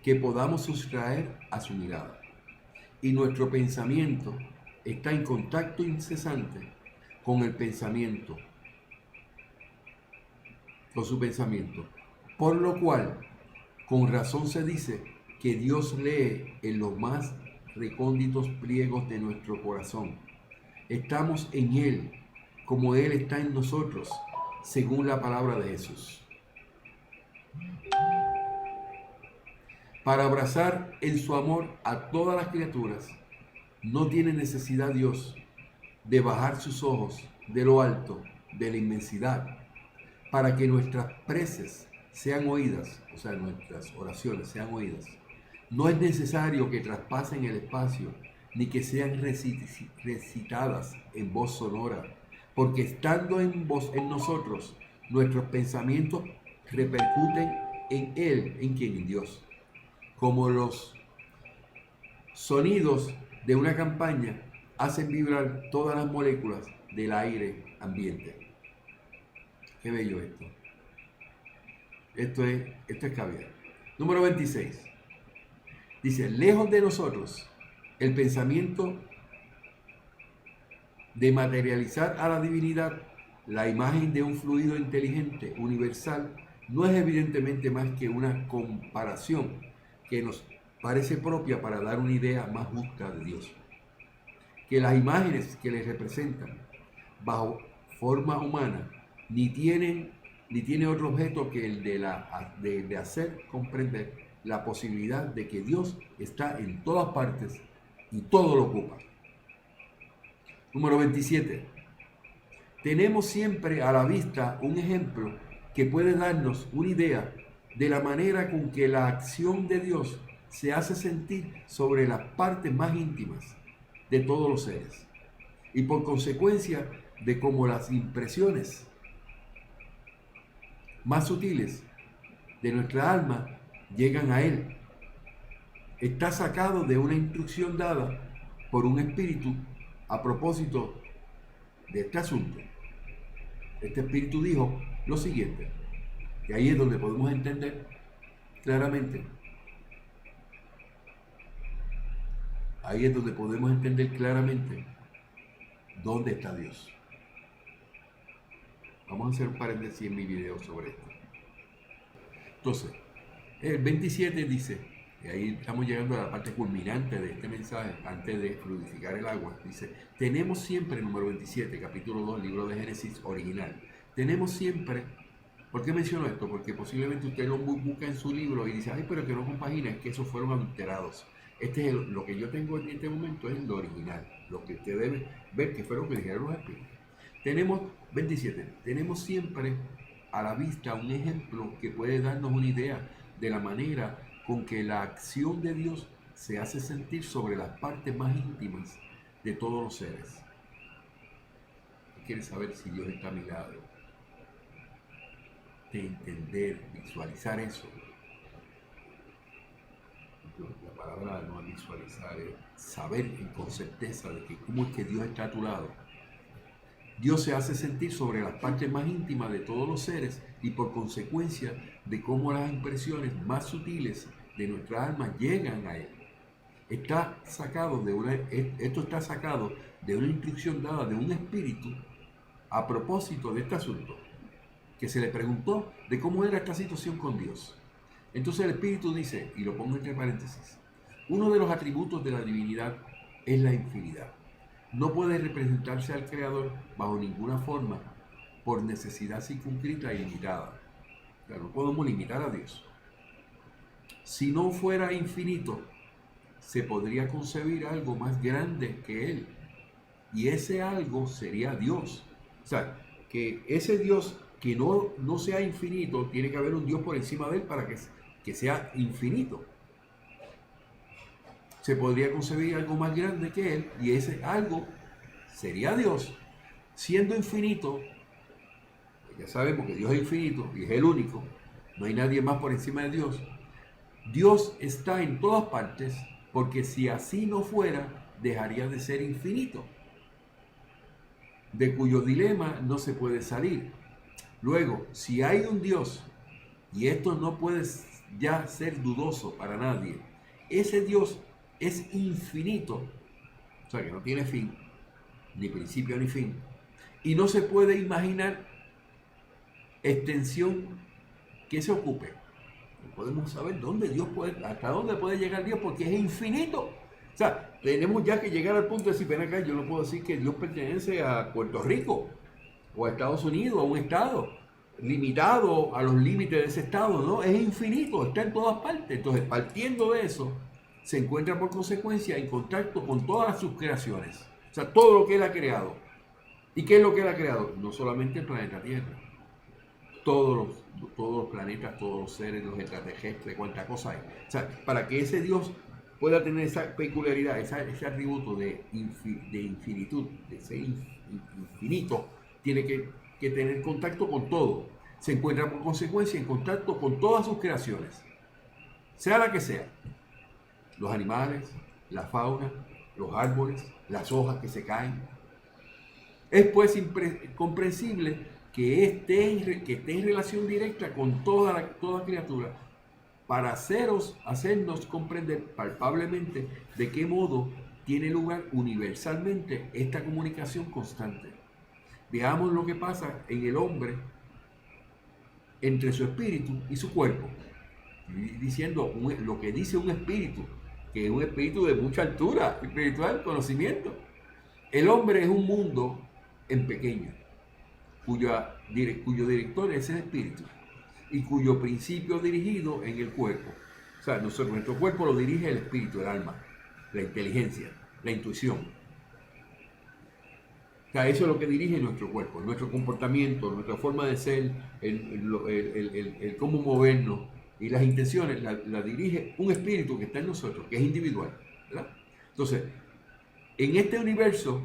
que podamos sustraer a su mirada. Y nuestro pensamiento está en contacto incesante con el pensamiento, con su pensamiento. Por lo cual, con razón se dice que Dios lee en los más recónditos pliegos de nuestro corazón. Estamos en Él, como Él está en nosotros, según la palabra de Jesús. Para abrazar en su amor a todas las criaturas, no tiene necesidad Dios de bajar sus ojos de lo alto, de la inmensidad, para que nuestras preces sean oídas, o sea, nuestras oraciones sean oídas. No es necesario que traspasen el espacio, ni que sean recitadas en voz sonora, porque estando en nosotros, nuestros pensamientos repercuten en Él, ¿en quién? En Dios. Como los sonidos de una campaña hacen vibrar todas las moléculas del aire ambiente. Qué bello esto. Esto es caviar. Número 26. Dice, lejos de nosotros el pensamiento de materializar a la divinidad la imagen de un fluido inteligente universal no es evidentemente más que una comparación que nos parece propia para dar una idea más justa de Dios. Que las imágenes que le representan bajo forma humana ni tiene otro objeto que el de hacer comprender la posibilidad de que Dios está en todas partes y todo lo ocupa. Número 27. Tenemos siempre a la vista un ejemplo que puede darnos una idea de la manera con que la acción de Dios se hace sentir sobre las partes más íntimas de todos los seres, y por consecuencia de cómo las impresiones más sutiles de nuestra alma llegan a Él. Está sacado de una instrucción dada por un espíritu a propósito de este asunto. Este espíritu dijo lo siguiente, y ahí es donde podemos entender claramente. Ahí es donde podemos entender claramente dónde está Dios. Vamos a hacer un paréntesis en mi video sobre esto. Entonces, el 27 dice, y ahí estamos llegando a la parte culminante de este mensaje, antes de fluidificar el agua, dice, tenemos siempre, número 27, capítulo 2, libro de Génesis original, tenemos siempre, ¿por qué menciono esto? Porque posiblemente usted lo busca en su libro y dice, ay, pero que no compagina, es que esos fueron adulterados. Lo que yo tengo en este momento es lo original, lo que usted debe ver que fue lo que dijeron los espíritus. Tenemos 27, tenemos siempre a la vista un ejemplo que puede darnos una idea de la manera con que la acción de Dios se hace sentir sobre las partes más íntimas de todos los seres. ¿Quiere saber si Dios está a mi lado? De entender, visualizar eso. La palabra no es visualizar, es saber con certeza de que cómo es que Dios está a tu lado. Dios se hace sentir sobre las partes más íntimas de todos los seres y por consecuencia de cómo las impresiones más sutiles de nuestra alma llegan a Él. Esto está sacado de una instrucción dada de un espíritu a propósito de este asunto, que se le preguntó de cómo era esta situación con Dios. Entonces el espíritu dice, y lo pongo entre paréntesis, uno de los atributos de la divinidad es la infinidad. no puede representarse al Creador bajo ninguna forma por necesidad circunscrita e limitada. O sea, no podemos limitar a Dios. Si no fuera infinito, se podría concebir algo más grande que Él. Y ese algo sería Dios. O sea, que ese Dios que no sea infinito, tiene que haber un Dios por encima de Él para que sea infinito. Se podría concebir algo más grande que Él, y ese algo sería Dios. Siendo infinito, ya sabemos que Dios es infinito y es el único, no hay nadie más por encima de Dios. Dios está en todas partes, porque si así no fuera, dejaría de ser infinito, de cuyo dilema no se puede salir. Luego, si hay un Dios, y esto no puede ya ser dudoso para nadie, ese Dios es infinito, o sea que no tiene fin, ni principio ni fin, y no se puede imaginar extensión que se ocupe. No podemos saber hasta dónde puede llegar Dios, porque es infinito. O sea, tenemos ya que llegar al punto de decir, ven acá, yo no puedo decir que Dios pertenece a Puerto Rico o a Estados Unidos, a un estado limitado a los límites de ese estado, ¿no? Es infinito, está en todas partes. Entonces, partiendo de eso, se encuentra por consecuencia en contacto con todas sus creaciones. O sea, todo lo que Él ha creado. ¿Y qué es lo que Él ha creado? No solamente el planeta Tierra. Todos los planetas, todos los seres, los extraterrestres, cuánta cosa hay. O sea, para que ese Dios pueda tener esa peculiaridad, ese atributo de infinitud, de ser infinito, tiene que tener contacto con todo. Se encuentra por consecuencia en contacto con todas sus creaciones, sea la que sea. Los animales, la fauna, los árboles, las hojas que se caen. Es pues comprensible que esté en relación directa con toda criatura, para hacernos comprender palpablemente de qué modo tiene lugar universalmente esta comunicación constante. Veamos lo que pasa en el hombre entre su espíritu y su cuerpo, diciendo lo que dice un espíritu, que es un espíritu de mucha altura espiritual, conocimiento. El hombre es un mundo en pequeño, cuyo director es el espíritu y cuyo principio dirigido en el cuerpo. O sea, nuestro cuerpo lo dirige el espíritu, el alma, la inteligencia, la intuición. O sea, eso es lo que dirige nuestro cuerpo, nuestro comportamiento, nuestra forma de ser, el cómo movernos y las intenciones la dirige un espíritu que está en nosotros, que es individual, ¿verdad? Entonces, en este universo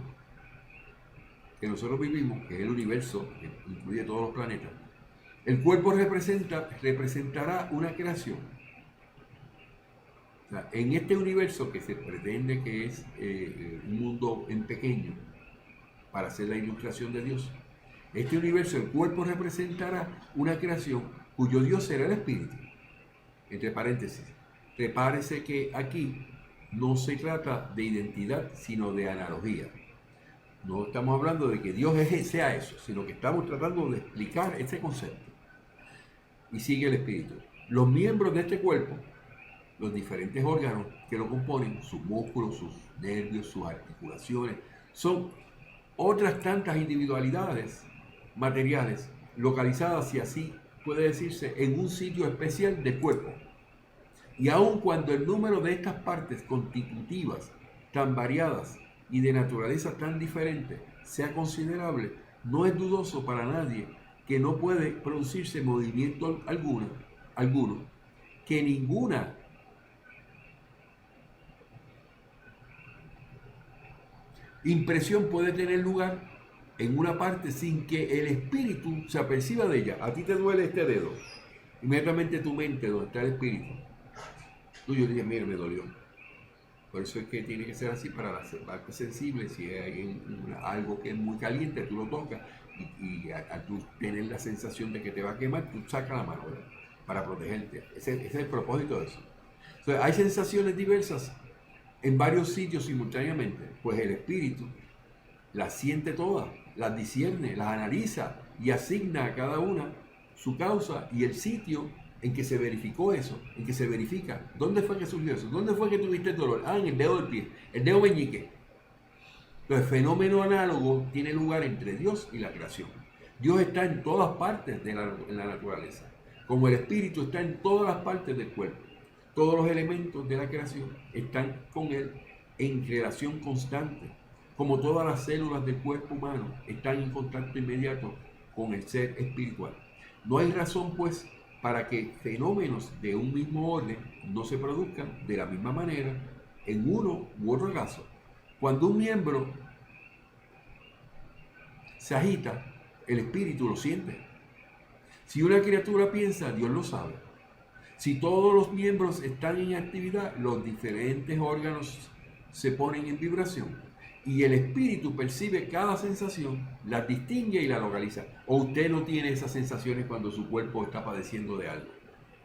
que nosotros vivimos, que es el universo que incluye todos los planetas, el cuerpo representará una creación. O sea, en este universo que se pretende que es un mundo en pequeño, para hacer la ilustración de Dios, este universo, el cuerpo representará una creación cuyo Dios será el espíritu. Entre paréntesis, prepárese que aquí no se trata de identidad, sino de analogía. No estamos hablando de que Dios sea eso, sino que estamos tratando de explicar ese concepto. Y sigue el espíritu. Los miembros de este cuerpo, los diferentes órganos que lo componen, sus músculos, sus nervios, sus articulaciones, son otras tantas individualidades materiales localizadas, si así puede decirse, en un sitio especial del cuerpo. Y aun cuando el número de estas partes constitutivas tan variadas y de naturaleza tan diferente sea considerable, no es dudoso para nadie que no puede producirse movimiento alguno, que ninguna impresión puede tener lugar en una parte sin que el espíritu se aperciba de ella. A ti te duele este dedo, inmediatamente tu mente, donde está el espíritu, yo dije, mira, me dolió. Por eso es que tiene que ser así para la parte sensible. Si hay algo que es muy caliente, tú lo tocas y al tú tener la sensación de que te va a quemar, tú sacas la mano, ¿verdad? Para protegerte. Ese es el propósito de eso. Entonces, hay sensaciones diversas en varios sitios simultáneamente. Pues el espíritu las siente todas, las discierne, las analiza y asigna a cada una su causa y el sitio en que se verificó eso, en que se verifica. ¿Dónde fue que surgió eso? ¿Dónde fue que tuviste el dolor? En el dedo del pie, el dedo meñique. El fenómeno análogo tiene lugar entre Dios y la creación. Dios está en todas partes en la naturaleza, como el espíritu está en todas las partes del cuerpo. Todos los elementos de la creación están con Él en relación constante, como todas las células del cuerpo humano están en contacto inmediato con el ser espiritual. No hay razón, pues, para que fenómenos de un mismo orden no se produzcan de la misma manera en uno u otro caso. Cuando un miembro se agita, el espíritu lo siente. Si una criatura piensa, Dios lo sabe. Si todos los miembros están en actividad, los diferentes órganos se ponen en vibración y el espíritu percibe cada sensación, las distingue y la localiza. O usted no tiene esas sensaciones cuando su cuerpo está padeciendo de algo.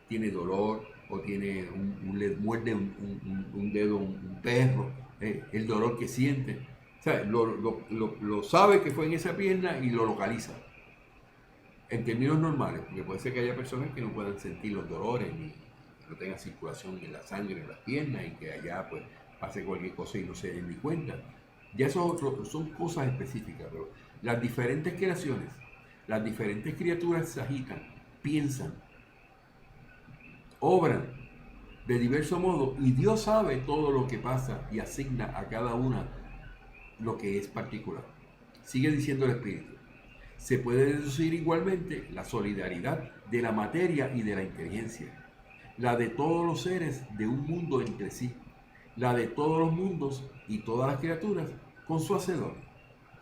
Tiene dolor o tiene le muerde un dedo un perro, el dolor que siente. O sea, lo sabe que fue en esa pierna y lo localiza. En términos normales, porque puede ser que haya personas que no puedan sentir los dolores ni no tengan circulación en la sangre en las piernas y que allá pues pase cualquier cosa y no se den ni cuenta. Ya eso son cosas específicas, pero las diferentes creaciones, las diferentes criaturas se agitan, piensan, obran de diverso modo y Dios sabe todo lo que pasa y asigna a cada una lo que es particular. Sigue diciendo el Espíritu. Se puede deducir igualmente la solidaridad de la materia y de la inteligencia, la de todos los seres de un mundo entre sí, la de todos los mundos y todas las criaturas con su hacedor.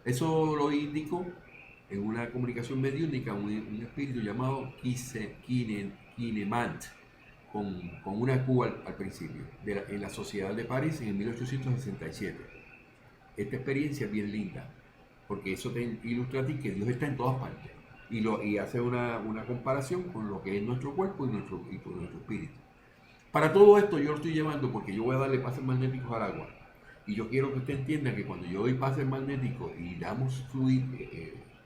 Eso lo indicó en una comunicación mediúnica un espíritu llamado Kinemant, con una Q al principio, en la Sociedad de París en 1867. Esta experiencia es bien linda, porque eso te ilustra a ti que Dios está en todas partes y hace una comparación con lo que es nuestro cuerpo y nuestro espíritu. Para todo esto yo lo estoy llevando porque yo voy a darle pases magnéticos al agua. Y yo quiero que usted entienda que cuando yo doy pases magnéticos y damos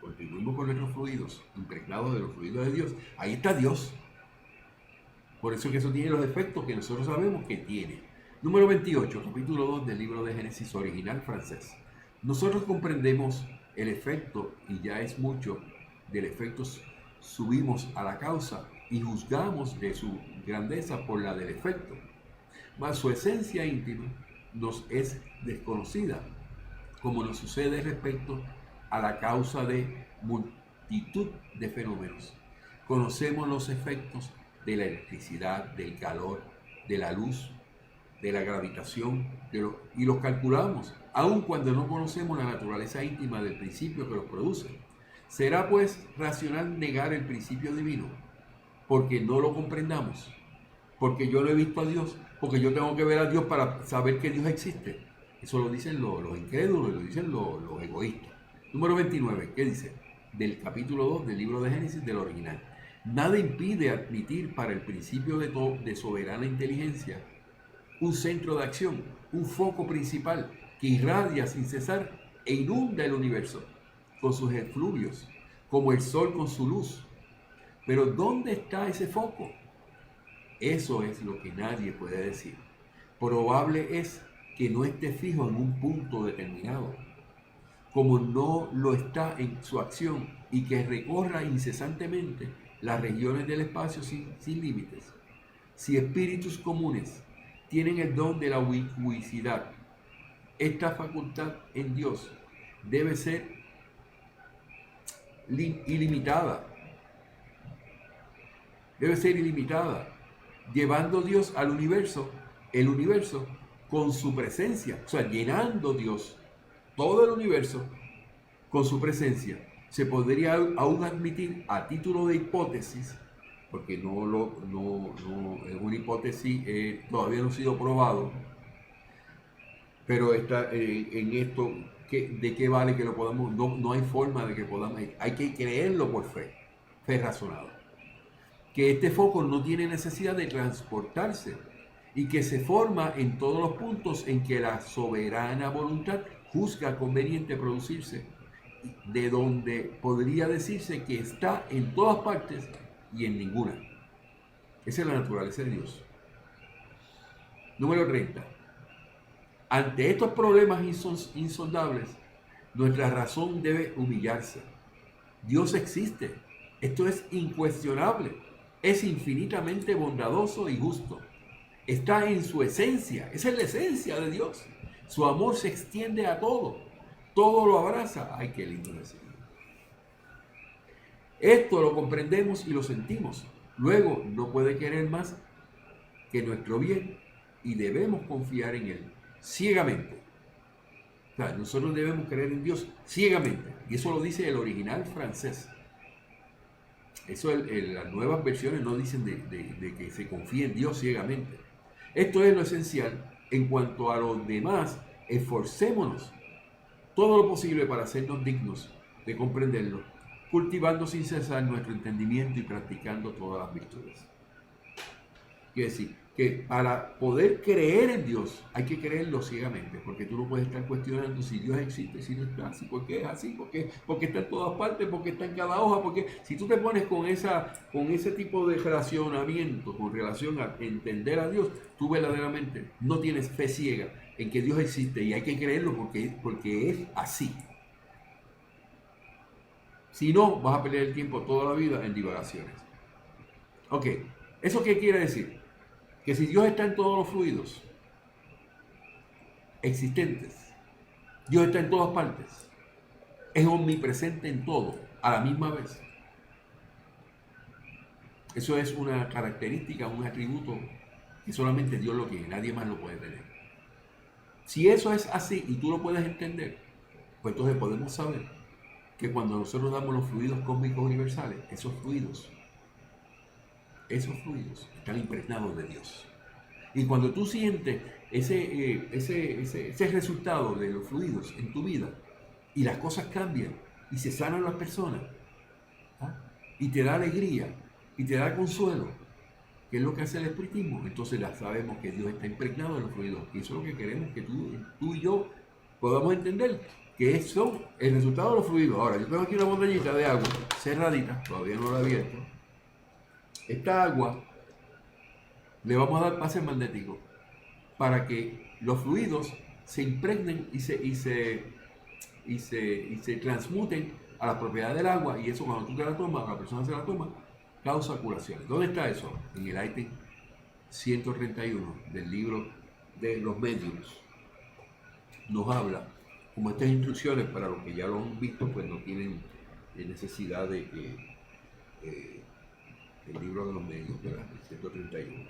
contribuimos con nuestros fluidos, impregnados de los fluidos de Dios, ahí está Dios. Por eso que eso tiene los efectos que nosotros sabemos que tiene. Número 28, capítulo 2 del libro de Génesis original francés. Nosotros comprendemos el efecto, y ya es mucho, del efecto subimos a la causa y juzgamos de su grandeza por la del efecto. Mas su esencia íntima nos es desconocida, como nos sucede respecto a la causa de multitud de fenómenos. Conocemos los efectos de la electricidad, del calor, de la luz, de la gravitación, y los calculamos, aun cuando no conocemos la naturaleza íntima del principio que los produce. ¿Será pues racional negar el principio divino? Porque no lo comprendamos, porque yo no he visto a Dios, porque yo tengo que ver a Dios para saber que Dios existe. Eso lo dicen los incrédulos, lo dicen los egoístas. Número 29, ¿qué dice? Del capítulo 2 del libro de Génesis del original. Nada impide admitir para el principio de soberana inteligencia un centro de acción, un foco principal que irradia sin cesar e inunda el universo con sus efluvios, como el sol con su luz. Pero ¿dónde está ese foco? Eso es lo que nadie puede decir. Probable es que no esté fijo en un punto determinado, como no lo está en su acción, y que recorra incesantemente las regiones del espacio sin límites. Si espíritus comunes tienen el don de la ubicuidad, esta facultad en Dios debe ser ilimitada. Debe ser ilimitada, llevando Dios al universo, el universo con su presencia, o sea, llenando Dios todo el universo con su presencia. Se podría aún admitir a título de hipótesis, porque es una hipótesis, todavía no ha sido probado, pero está en esto, ¿de qué vale que lo podamos? No hay forma de que podamos, hay que creerlo por fe razonada. Que este foco no tiene necesidad de transportarse y que se forma en todos los puntos en que la soberana voluntad juzga conveniente producirse, de donde podría decirse que está en todas partes y en ninguna. Esa es la naturaleza de Dios. Número 30. Ante estos problemas insondables, Nuestra razón debe humillarse. Dios existe. Esto es incuestionable. Es infinitamente bondadoso y justo. Está en su esencia. Esa es la esencia de Dios. Su amor se extiende a todo. Todo lo abraza. Ay, qué lindo decirlo. Esto lo comprendemos y lo sentimos. Luego no puede querer más que nuestro bien y debemos confiar en Él ciegamente. O sea, nosotros debemos creer en Dios ciegamente. Y eso lo dice el original francés. Eso las nuevas versiones no dicen de que se confíe en Dios ciegamente. Esto es lo esencial. En cuanto a los demás, esforcémonos todo lo posible para hacernos dignos de comprenderlo, cultivando sin cesar nuestro entendimiento y practicando todas las virtudes. Quiere decir que para poder creer en Dios hay que creerlo ciegamente, porque tú no puedes estar cuestionando si Dios existe, si no está así, por qué es así, porque está en todas partes, porque está en cada hoja, porque si tú te pones con ese tipo de relacionamiento, con relación a entender a Dios, tú verdaderamente no tienes fe ciega en que Dios existe y hay que creerlo porque es así. Si no, vas a perder el tiempo toda la vida en divagaciones. Ok, ¿eso qué quiere decir? Que si Dios está en todos los fluidos existentes, Dios está en todas partes, es omnipresente en todo, a la misma vez. Eso es una característica, un atributo que solamente Dios lo tiene, nadie más lo puede tener. Si eso es así y tú lo puedes entender, pues entonces podemos saber que cuando nosotros damos los fluidos cósmicos universales, esos fluidos están impregnados de Dios. Y cuando tú sientes ese resultado de los fluidos en tu vida y las cosas cambian y se sanan las personas, ¿ah? Y te da alegría y te da consuelo, que es lo que hace el espiritismo, entonces ya sabemos que Dios está impregnado de los fluidos. Y eso es lo que queremos que tú y yo podamos entender, que son el resultado de los fluidos. Ahora, yo tengo aquí una botellita de agua cerradita, todavía no la he abierto. Esta agua le vamos a dar pase magnético para que los fluidos se impregnen y se transmuten a las propiedades del agua, y eso cuando tú te la tomas, la persona se la toma, causa curaciones. ¿Dónde está eso? En el ítem 131 del libro de los medios. Nos habla como estas instrucciones, para los que ya lo han visto, pues no tienen necesidad de que el libro de los medios, ¿verdad? El 131.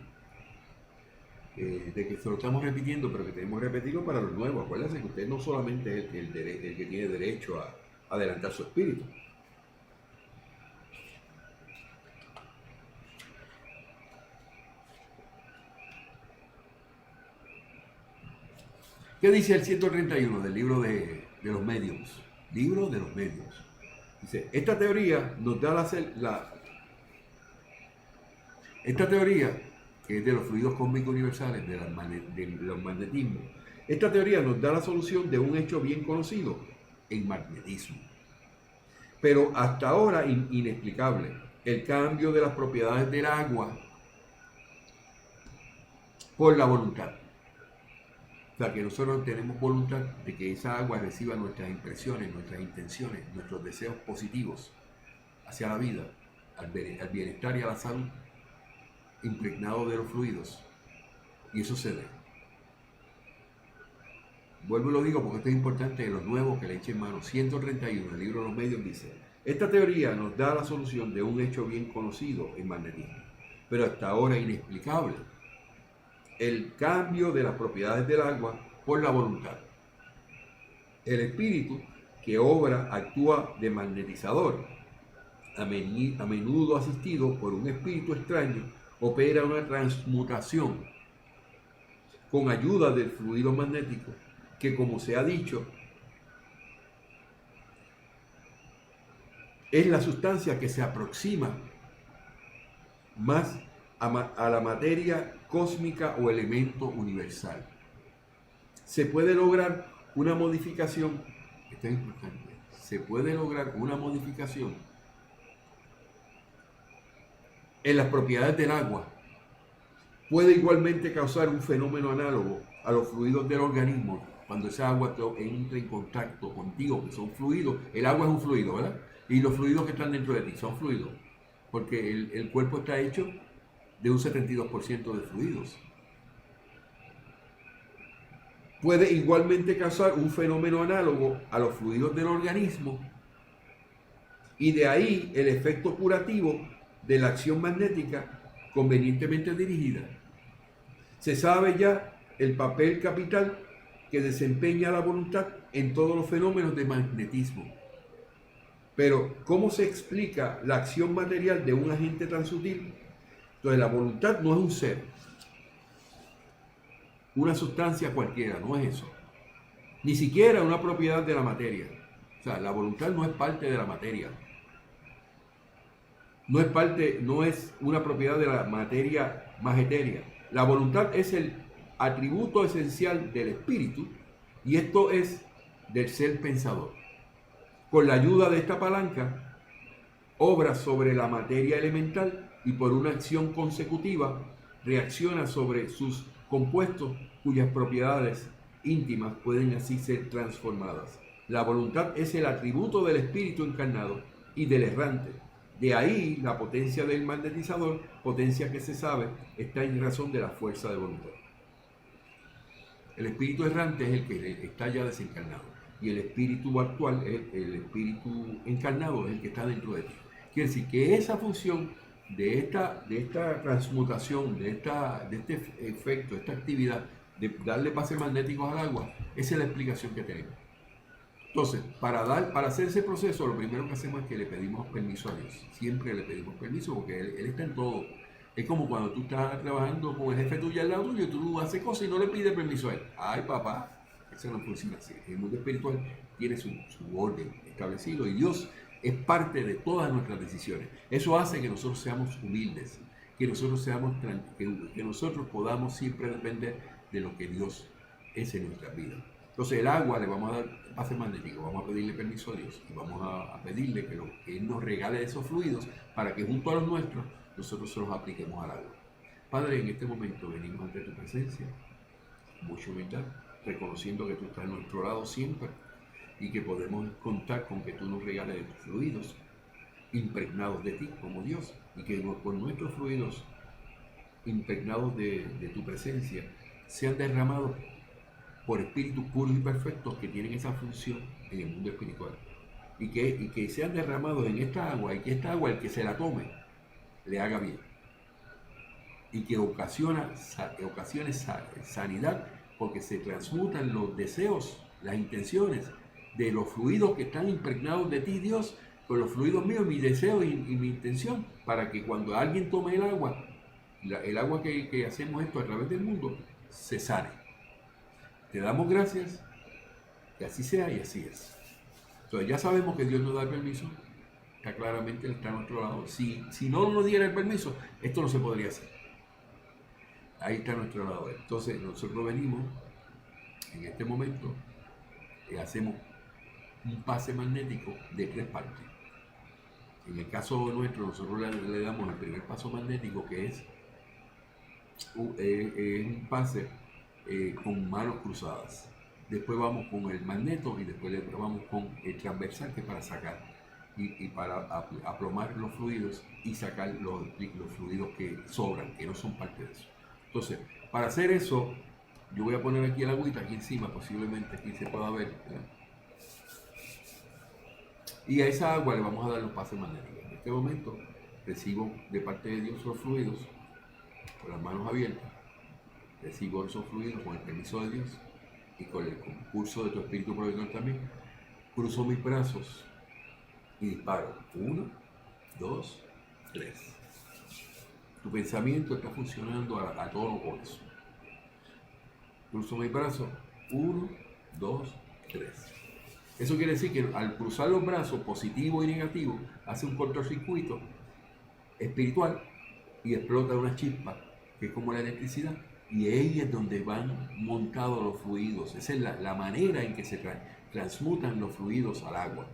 De que se lo estamos repitiendo, pero que tenemos que repetirlo para los nuevos. Acuérdense que usted no solamente es el que tiene derecho a adelantar su espíritu. ¿Qué dice el 131 del libro de los medios? Libro de los medios. Dice, esta teoría nos da esta teoría, que es de los fluidos cósmicos universales, de los magnetismos, esta teoría nos da la solución de un hecho bien conocido, el magnetismo. Pero hasta ahora inexplicable, el cambio de las propiedades del agua por la voluntad. O sea, que nosotros tenemos voluntad de que esa agua reciba nuestras impresiones, nuestras intenciones, nuestros deseos positivos hacia la vida, al bienestar y a la salud, impregnado de los fluidos, y eso se ve. Vuelvo y lo digo porque esto es importante, de los nuevos que le echen mano. 131, el libro de los medios dice, esta teoría nos da la solución de un hecho bien conocido en magnetismo, pero hasta ahora inexplicable, el cambio de las propiedades del agua por la voluntad. El espíritu que obra actúa de magnetizador, a menudo asistido por un espíritu extraño, opera una transmutación con ayuda del fluido magnético, que, como se ha dicho, es la sustancia que se aproxima más a la materia cósmica o elemento universal. Se puede lograr una modificación, esto es importante, se puede lograr una modificación en las propiedades del agua. Puede igualmente causar un fenómeno análogo a los fluidos del organismo Cuando esa agua entra en contacto contigo, que son fluidos, el agua es un fluido, ¿verdad? Y los fluidos que están dentro de ti son fluidos, porque el cuerpo está hecho de un 72% de fluidos. Puede igualmente causar un fenómeno análogo a los fluidos del organismo, y de ahí el efecto curativo de la acción magnética convenientemente dirigida. Se sabe ya el papel capital que desempeña la voluntad en todos los fenómenos de magnetismo. Pero, ¿cómo se explica la acción material de un agente tan sutil? Entonces, la voluntad no es un ser, una sustancia cualquiera, no es eso. Ni siquiera una propiedad de la materia. O sea, la voluntad no es parte de la materia. No es una propiedad de la materia más etérea. La voluntad es el atributo esencial del espíritu, y esto es del ser pensador. Con la ayuda de esta palanca, obra sobre la materia elemental y por una acción consecutiva reacciona sobre sus compuestos cuyas propiedades íntimas pueden así ser transformadas. La voluntad es el atributo del espíritu encarnado y del errante. De ahí la potencia del magnetizador, potencia que se sabe está en razón de la fuerza de voluntad. El espíritu errante es el que está ya desencarnado, y el espíritu actual, el espíritu encarnado, es el que está dentro de ti. Quiere decir que esa función de esta transmutación, de este efecto, esta actividad de darle pases magnéticos al agua, esa es la explicación que tenemos. Entonces, para hacer ese proceso, lo primero que hacemos es que le pedimos permiso a Dios. Siempre le pedimos permiso porque Él está en todo. Es como cuando tú estás trabajando con el jefe tuyo al lado tuyo, tú haces cosas y no le pides permiso a él. Ay, papá, eso no funciona así. El mundo espiritual tiene su orden establecido, y Dios es parte de todas nuestras decisiones. Eso hace que nosotros seamos humildes, que nosotros que nosotros podamos siempre depender de lo que Dios es en nuestra vida. Entonces, el agua le vamos a dar pase magnético, vamos a pedirle permiso a Dios y vamos a pedirle que Él nos regale esos fluidos para que junto a los nuestros nosotros se los apliquemos al agua. Padre, en este momento venimos ante tu presencia, mucha humildad, reconociendo que tú estás a nuestro lado siempre y que podemos contar con que tú nos regales tus fluidos impregnados de ti como Dios, y que con nuestros fluidos impregnados de tu presencia sean derramados por espíritus puros y perfectos que tienen esa función en el mundo espiritual, y que sean derramados en esta agua, y que esta agua, el que se la tome, le haga bien, y que ocasione sanidad, porque se transmutan los deseos, las intenciones de los fluidos que están impregnados de ti, Dios, con los fluidos míos, mi deseo y mi intención, para que cuando alguien tome el agua que hacemos esto a través del mundo, se sane. Te damos gracias, que así sea y así es. Entonces ya sabemos que Dios nos da el permiso, está claramente, Él está a nuestro lado. Si no nos diera el permiso, esto no se podría hacer. Ahí está a nuestro lado. Entonces nosotros venimos en este momento y hacemos un pase magnético de 3 partes. En el caso nuestro, nosotros le damos el primer paso magnético, que es un pase con manos cruzadas. Después vamos con el magneto, y después vamos con el transversal, que es para sacar y para aplomar los fluidos y sacar los fluidos que sobran, que no son parte de eso. Entonces, para hacer eso, yo voy a poner aquí el agüita aquí encima, posiblemente aquí se pueda ver, ¿verdad? Y a esa agua le vamos a dar los pases magnéticos. En este momento recibo de parte de Dios los fluidos con las manos abiertas. Recibo esos fluidos con el permiso de Dios y con el concurso de tu Espíritu Proveedor también. Cruzo mis brazos y disparo. 1, 2, 3. Tu pensamiento está funcionando a tono con eso. Cruzo mis brazos. 1, 2, 3. Eso quiere decir que al cruzar los brazos, positivo y negativo, hace un cortocircuito espiritual y explota una chispa, que es como la electricidad. Y ahí es donde van montados los fluidos. Esa es la manera en que se transmutan los fluidos al agua.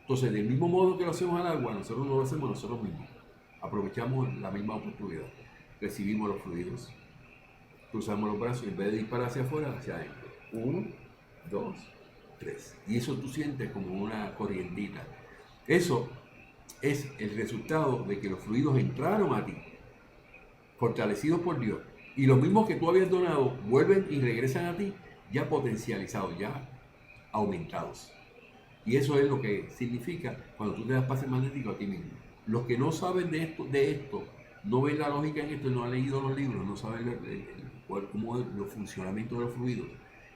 Entonces, del mismo modo que lo hacemos al agua, nosotros no lo hacemos nosotros mismos. Aprovechamos la misma oportunidad. Recibimos los fluidos, cruzamos los brazos y en vez de disparar hacia afuera, hacia adentro. 1, 2, 3. Y eso tú sientes como una corrientita. Eso es el resultado de que los fluidos entraron a ti, fortalecidos por Dios. Y los mismos que tú habías donado vuelven y regresan a ti ya potencializados, ya aumentados. Y eso es lo que significa cuando tú te das pase magnético a ti mismo. Los que no saben de esto, no ven la lógica en esto, no han leído los libros, no saben cómo es el funcionamiento de los fluidos.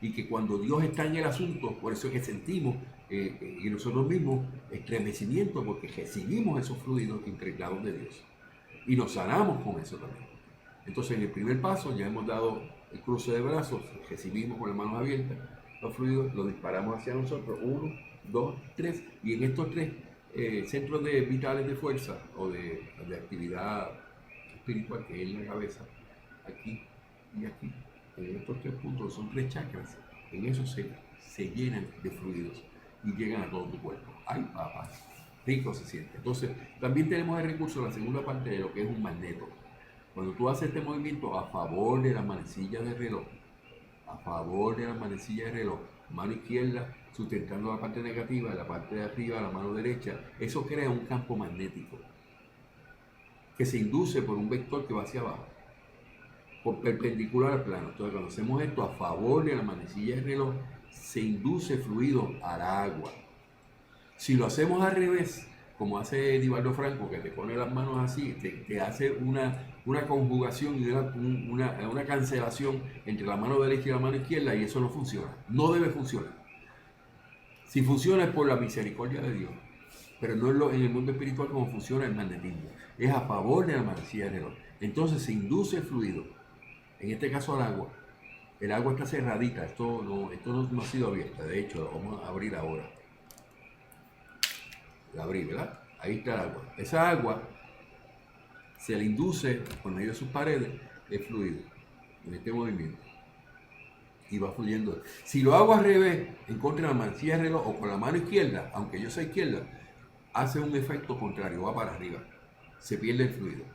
Y que cuando Dios está en el asunto, por eso es que sentimos y nosotros mismos estremecimiento porque recibimos esos fluidos impregnados de Dios. Y nos sanamos con eso también. Entonces en el primer paso ya hemos dado el cruce de brazos, recibimos con las manos abiertas los fluidos, los disparamos hacia nosotros, 1, 2, 3, y en estos 3 centros vitales de fuerza o de actividad espiritual, que es en la cabeza, aquí y aquí, en estos 3 puntos, son 3 chakras, en eso se llenan de fluidos y llegan a todo tu cuerpo. ¡Ay, papá! Rico se siente. Entonces, también tenemos el recurso, la segunda parte de lo que es un magneto. Cuando tú haces este movimiento a favor de la manecilla del reloj, mano izquierda sustentando la parte negativa, la parte de arriba, la mano derecha, eso crea un campo magnético que se induce por un vector que va hacia abajo, por perpendicular al plano. Entonces, cuando hacemos esto a favor de la manecilla del reloj, se induce fluido al agua. Si lo hacemos al revés, como hace Edivaldo Franco, que te pone las manos así, te hace una conjugación y una cancelación entre la mano derecha y la mano izquierda, y eso no funciona. No debe funcionar. Si funciona es por la misericordia de Dios, pero no es en el mundo espiritual como funciona el magnetismo. Es a favor de la manecilla del reloj. Entonces se induce el fluido, en este caso al agua. El agua está cerradita, esto no ha sido abierta. De hecho, lo vamos a abrir ahora. La abrí, ¿verdad? Ahí está el agua. Esa agua se le induce por medio de sus paredes el fluido en este movimiento y va fluyendo. Si lo hago al revés, en contra de la manecilla del reloj o con la mano izquierda, aunque yo sea izquierda, hace un efecto contrario, va para arriba, se pierde el fluido.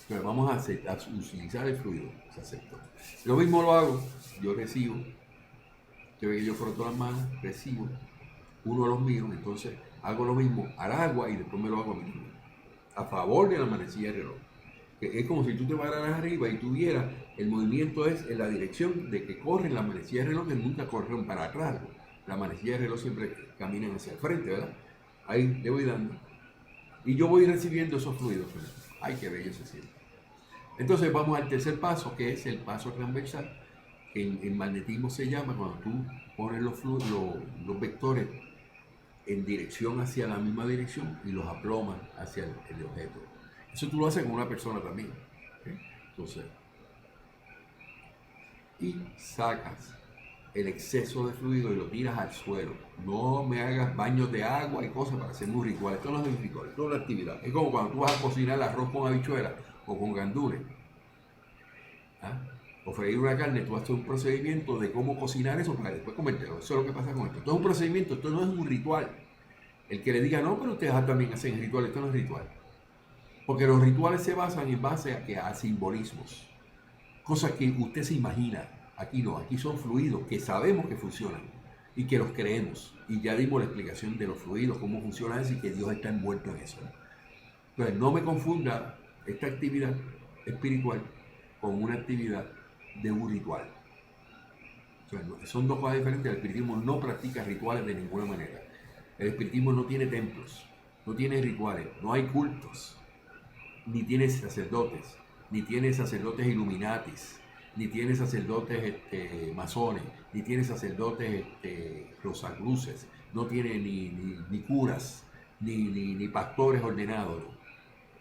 Pero vamos a utilizar el fluido, se aceptó. Lo mismo lo hago, yo recibo, que ve que yo froto las manos, recibo uno de los míos, entonces hago lo mismo al agua y después me lo hago a mí mismo, a favor de la manecilla del reloj. Que es como si tú te pararas arriba y tuvieras, el movimiento es en la dirección de que corren las manecillas del reloj, que nunca corren para atrás. Las manecillas del reloj siempre caminan hacia el frente, ¿verdad? Ahí le voy dando. Y yo voy recibiendo esos fluidos. ¡Ay, qué bello se siente! Entonces vamos al tercer paso, que es el paso transversal, que en magnetismo se llama cuando tú pones los vectores en dirección hacia la misma dirección y los aplomas hacia el objeto. Eso tú lo haces con una persona también. ¿Okay? Entonces, y sacas el exceso de fluido y lo tiras al suelo. No me hagas baños de agua y cosas para hacer un ritual. Esto no es un ritual, esto es una actividad. Es como cuando tú vas a cocinar arroz con habichuelas o con gandules. O freír una carne, tú haces un procedimiento de cómo cocinar eso para después comértelo. Eso es lo que pasa con esto. Esto es un procedimiento, esto no es un ritual. El que le diga, no, pero ustedes también hacen ritual, esto no es ritual. Porque los rituales se basan en base a simbolismos. Cosas que usted se imagina. Aquí no, aquí son fluidos que sabemos que funcionan y que los creemos. Y ya dimos la explicación de los fluidos, cómo funciona eso y que Dios está envuelto en eso. Entonces, no me confunda esta actividad espiritual con una actividad de un ritual. Entonces, son dos cosas diferentes. El espiritismo no practica rituales de ninguna manera. El espiritismo no tiene templos, no tiene rituales, no hay cultos, ni tiene sacerdotes, ni tiene sacerdotes illuminatis, ni tiene sacerdotes masones, ni tiene sacerdotes rosacruces, no tiene ni curas, ni pastores ordenados. ¿No?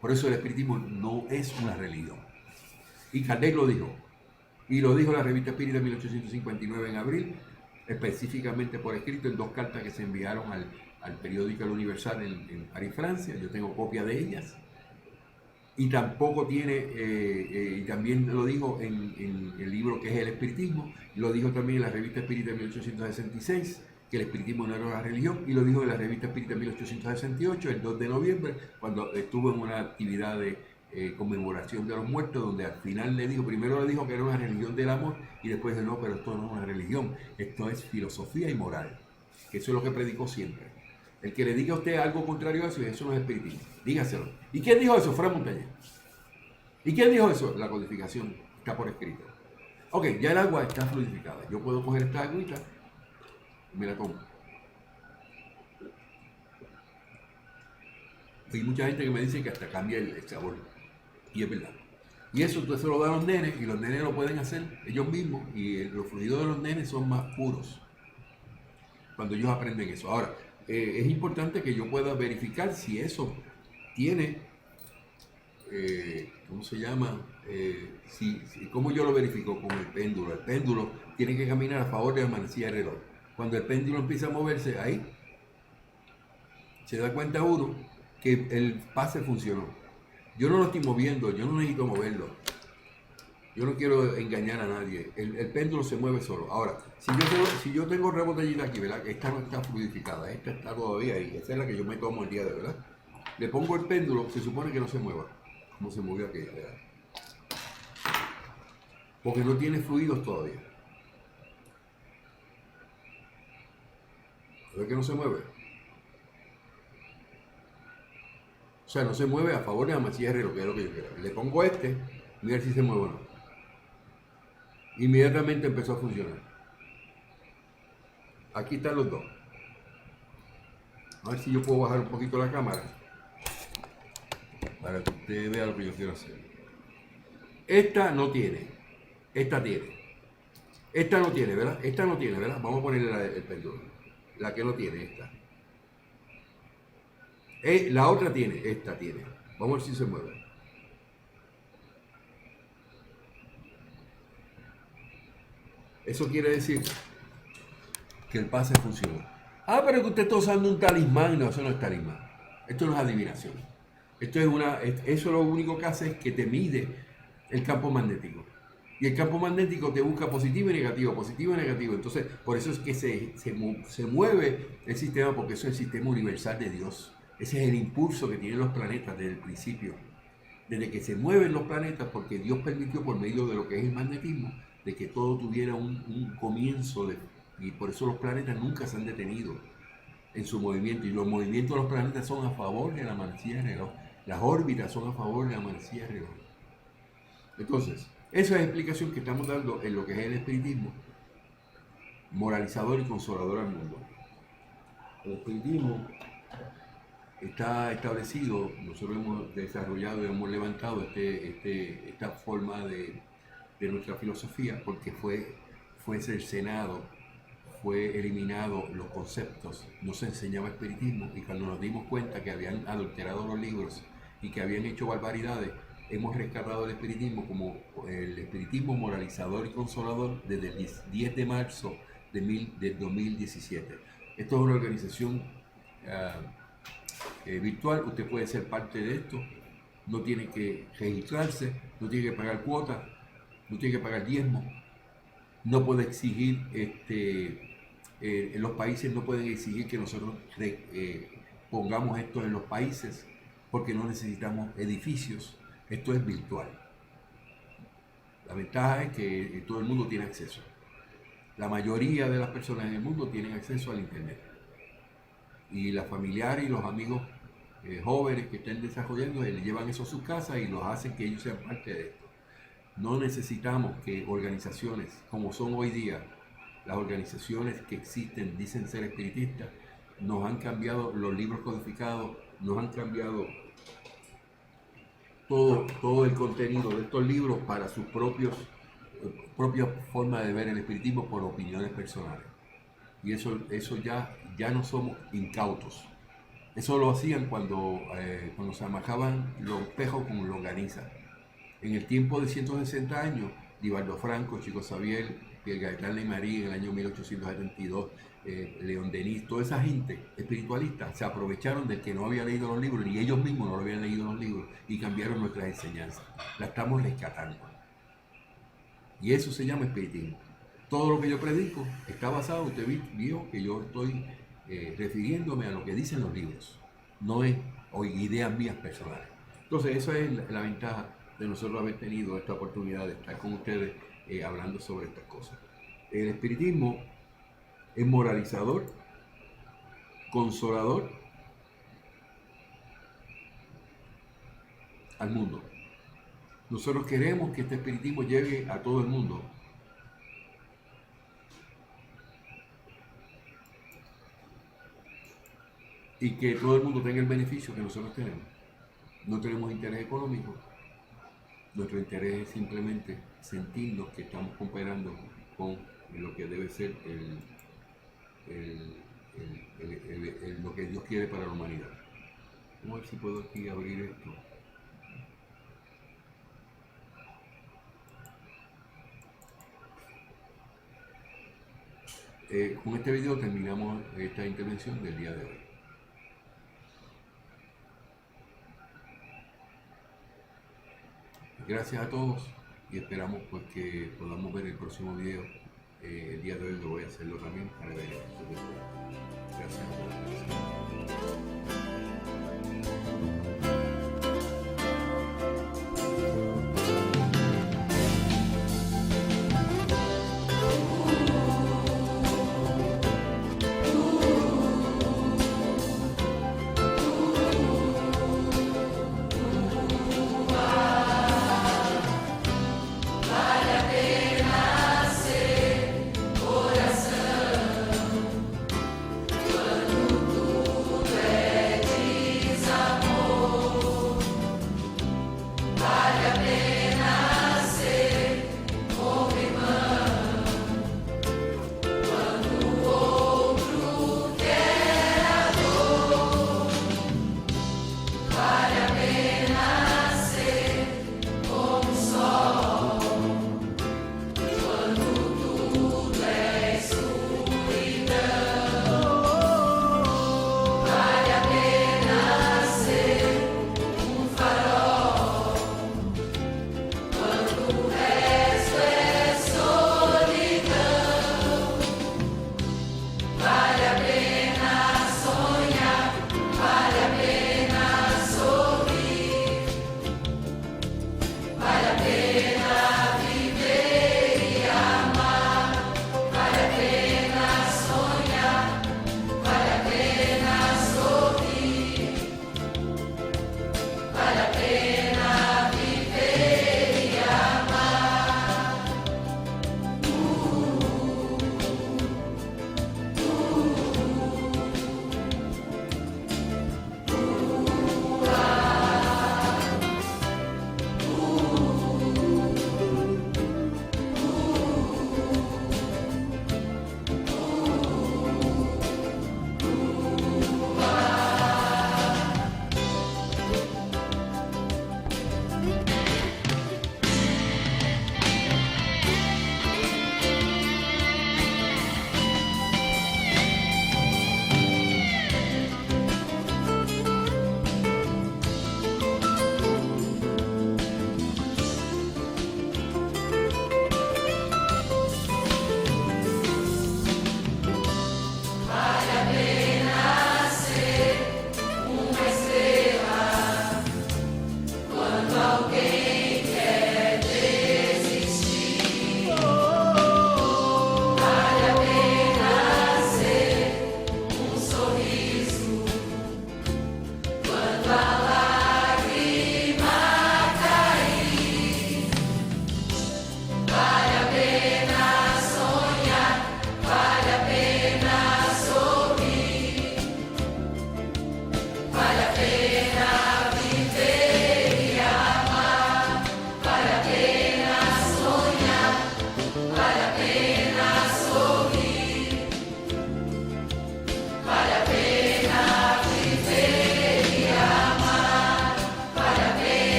Por eso el espiritismo no es una religión. Y Kardec lo dijo, y lo dijo la Revista Espírita en 1859 en abril, específicamente por escrito en 2 cartas que se enviaron al periódico El Universal en París, Francia. Yo tengo copia de ellas. Y tampoco tiene, y también lo dijo en el libro que es El Espiritismo, lo dijo también en la Revista Espírita de 1866, que el espiritismo no era una religión, y lo dijo en la Revista Espírita de 1868, el 2 de noviembre, cuando estuvo en una actividad de conmemoración de los muertos, donde al final primero le dijo que era una religión del amor y después dijo, no, pero esto no es una religión, esto es filosofía y moral, que eso es lo que predicó siempre. El que le diga a usted algo contrario a eso no es espiritismo, dígaselo. ¿Y quién dijo eso? Fray Montañez. ¿Y quién dijo eso? La codificación está por escrito. Ok, ya el agua está fluidificada, yo puedo coger esta agüita y me la tomo. Hay mucha gente que me dice que hasta cambia el sabor. Y es verdad. Y eso entonces se lo da a los nenes y los nenes lo pueden hacer ellos mismos y los fluidos de los nenes son más puros cuando ellos aprenden eso. Ahora, es importante que yo pueda verificar si eso tiene, ¿cómo se llama? ¿Cómo yo lo verifico? Con el péndulo. El péndulo tiene que caminar a favor de la manecilla del reloj. Cuando el péndulo empieza a moverse, ahí se da cuenta uno que el pase funcionó. Yo no lo estoy moviendo, yo no necesito moverlo. Yo no quiero engañar a nadie. El péndulo se mueve solo. Ahora, si yo tengo otra botellita aquí, ¿verdad? Esta no está fluidificada, esta está todavía ahí. Esta es la que yo me tomo el día de verdad. Le pongo el péndulo, se supone que no se mueva, como se movió aquella, ¿verdad? Porque no tiene fluidos todavía. ¿Ve que no se mueve? O sea, no se mueve a favor de la manecilla de reloj, que es lo que yo quiero. Le pongo este, y a ver si se mueve o no. Inmediatamente empezó a funcionar. Aquí están los dos. A ver si yo puedo bajar un poquito la cámara para que usted vea lo que yo quiero hacer. Esta no tiene. Esta tiene. Esta no tiene, ¿verdad? Esta no tiene, ¿verdad? Vamos a ponerle el péndulo. La que no tiene, esta. La otra tiene, esta tiene. Vamos a ver si se mueve. Eso quiere decir que el pase funcionó. Ah, pero que usted está usando un talismán. No, eso no es talismán. Esto no es adivinación. Eso lo único que hace es que te mide el campo magnético. Y el campo magnético te busca positivo y negativo, positivo y negativo. Entonces, por eso es que se mueve el sistema, porque eso es el sistema universal de Dios. Ese es el impulso que tienen los planetas desde el principio. Desde que se mueven los planetas, porque Dios permitió por medio de lo que es el magnetismo, de que todo tuviera un comienzo, y por eso los planetas nunca se han detenido en su movimiento. Y los movimientos de los planetas son a favor de la manecilla de reloj. Las órbitas son a favor de la manecilla de reloj. Entonces, esa es la explicación que estamos dando en lo que es el espiritismo moralizador y consolador al mundo. El espiritismo está establecido, nosotros hemos desarrollado y hemos levantado esta forma de nuestra filosofía porque fue cercenado, fue eliminado los conceptos, no se enseñaba espiritismo, y cuando nos dimos cuenta que habían adulterado los libros y que habían hecho barbaridades, hemos rescatado el espiritismo como el espiritismo moralizador y consolador desde el 10 de marzo del 2017. Esto es una organización virtual, usted puede ser parte de esto, no tiene que registrarse, no tiene que pagar cuotas, no tiene que pagar diezmo, no puede exigir, en los países no pueden exigir que nosotros pongamos esto en los países porque no necesitamos edificios, esto es virtual. La ventaja es que todo el mundo tiene acceso. La mayoría de las personas en el mundo tienen acceso al internet. Y las familiares y los amigos jóvenes que estén desarrollando les llevan eso a sus casas y los hacen que ellos sean parte de esto. No necesitamos que organizaciones como son hoy día, las organizaciones que existen, dicen ser espiritistas, nos han cambiado los libros codificados, nos han cambiado todo el contenido de estos libros para sus propia forma de ver el espiritismo por opiniones personales. Y eso ya no somos incautos. Eso lo hacían cuando se amajaban los espejos con longaniza. En el tiempo de 160 años, Divaldo Franco, Chico Xavier, Pierre Gaitán Leymarie en el año 1872, León Denis, toda esa gente espiritualista se aprovecharon del que no había leído los libros, ni ellos mismos no lo habían leído los libros, y cambiaron nuestras enseñanzas. La estamos rescatando. Y eso se llama espiritismo. Todo lo que yo predico está basado, usted vio que yo estoy refiriéndome a lo que dicen los libros, no es ideas mías personales. Entonces, esa es la ventaja de nosotros haber tenido esta oportunidad de estar con ustedes hablando sobre estas cosas. El espiritismo es moralizador, consolador al mundo. Nosotros queremos que este espiritismo llegue a todo el mundo. Y que todo el mundo tenga el beneficio que nosotros tenemos. No tenemos interés económico. Nuestro interés es simplemente sentirnos que estamos cooperando con lo que debe ser lo que Dios quiere para la humanidad. Vamos a ver si puedo aquí abrir esto. Con este video terminamos esta intervención del día de hoy. Gracias a todos y esperamos pues que podamos ver el próximo video. El día de hoy lo voy a hacerlo también para ver esto de todo. Gracias a todos. Amor.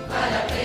Vale la pena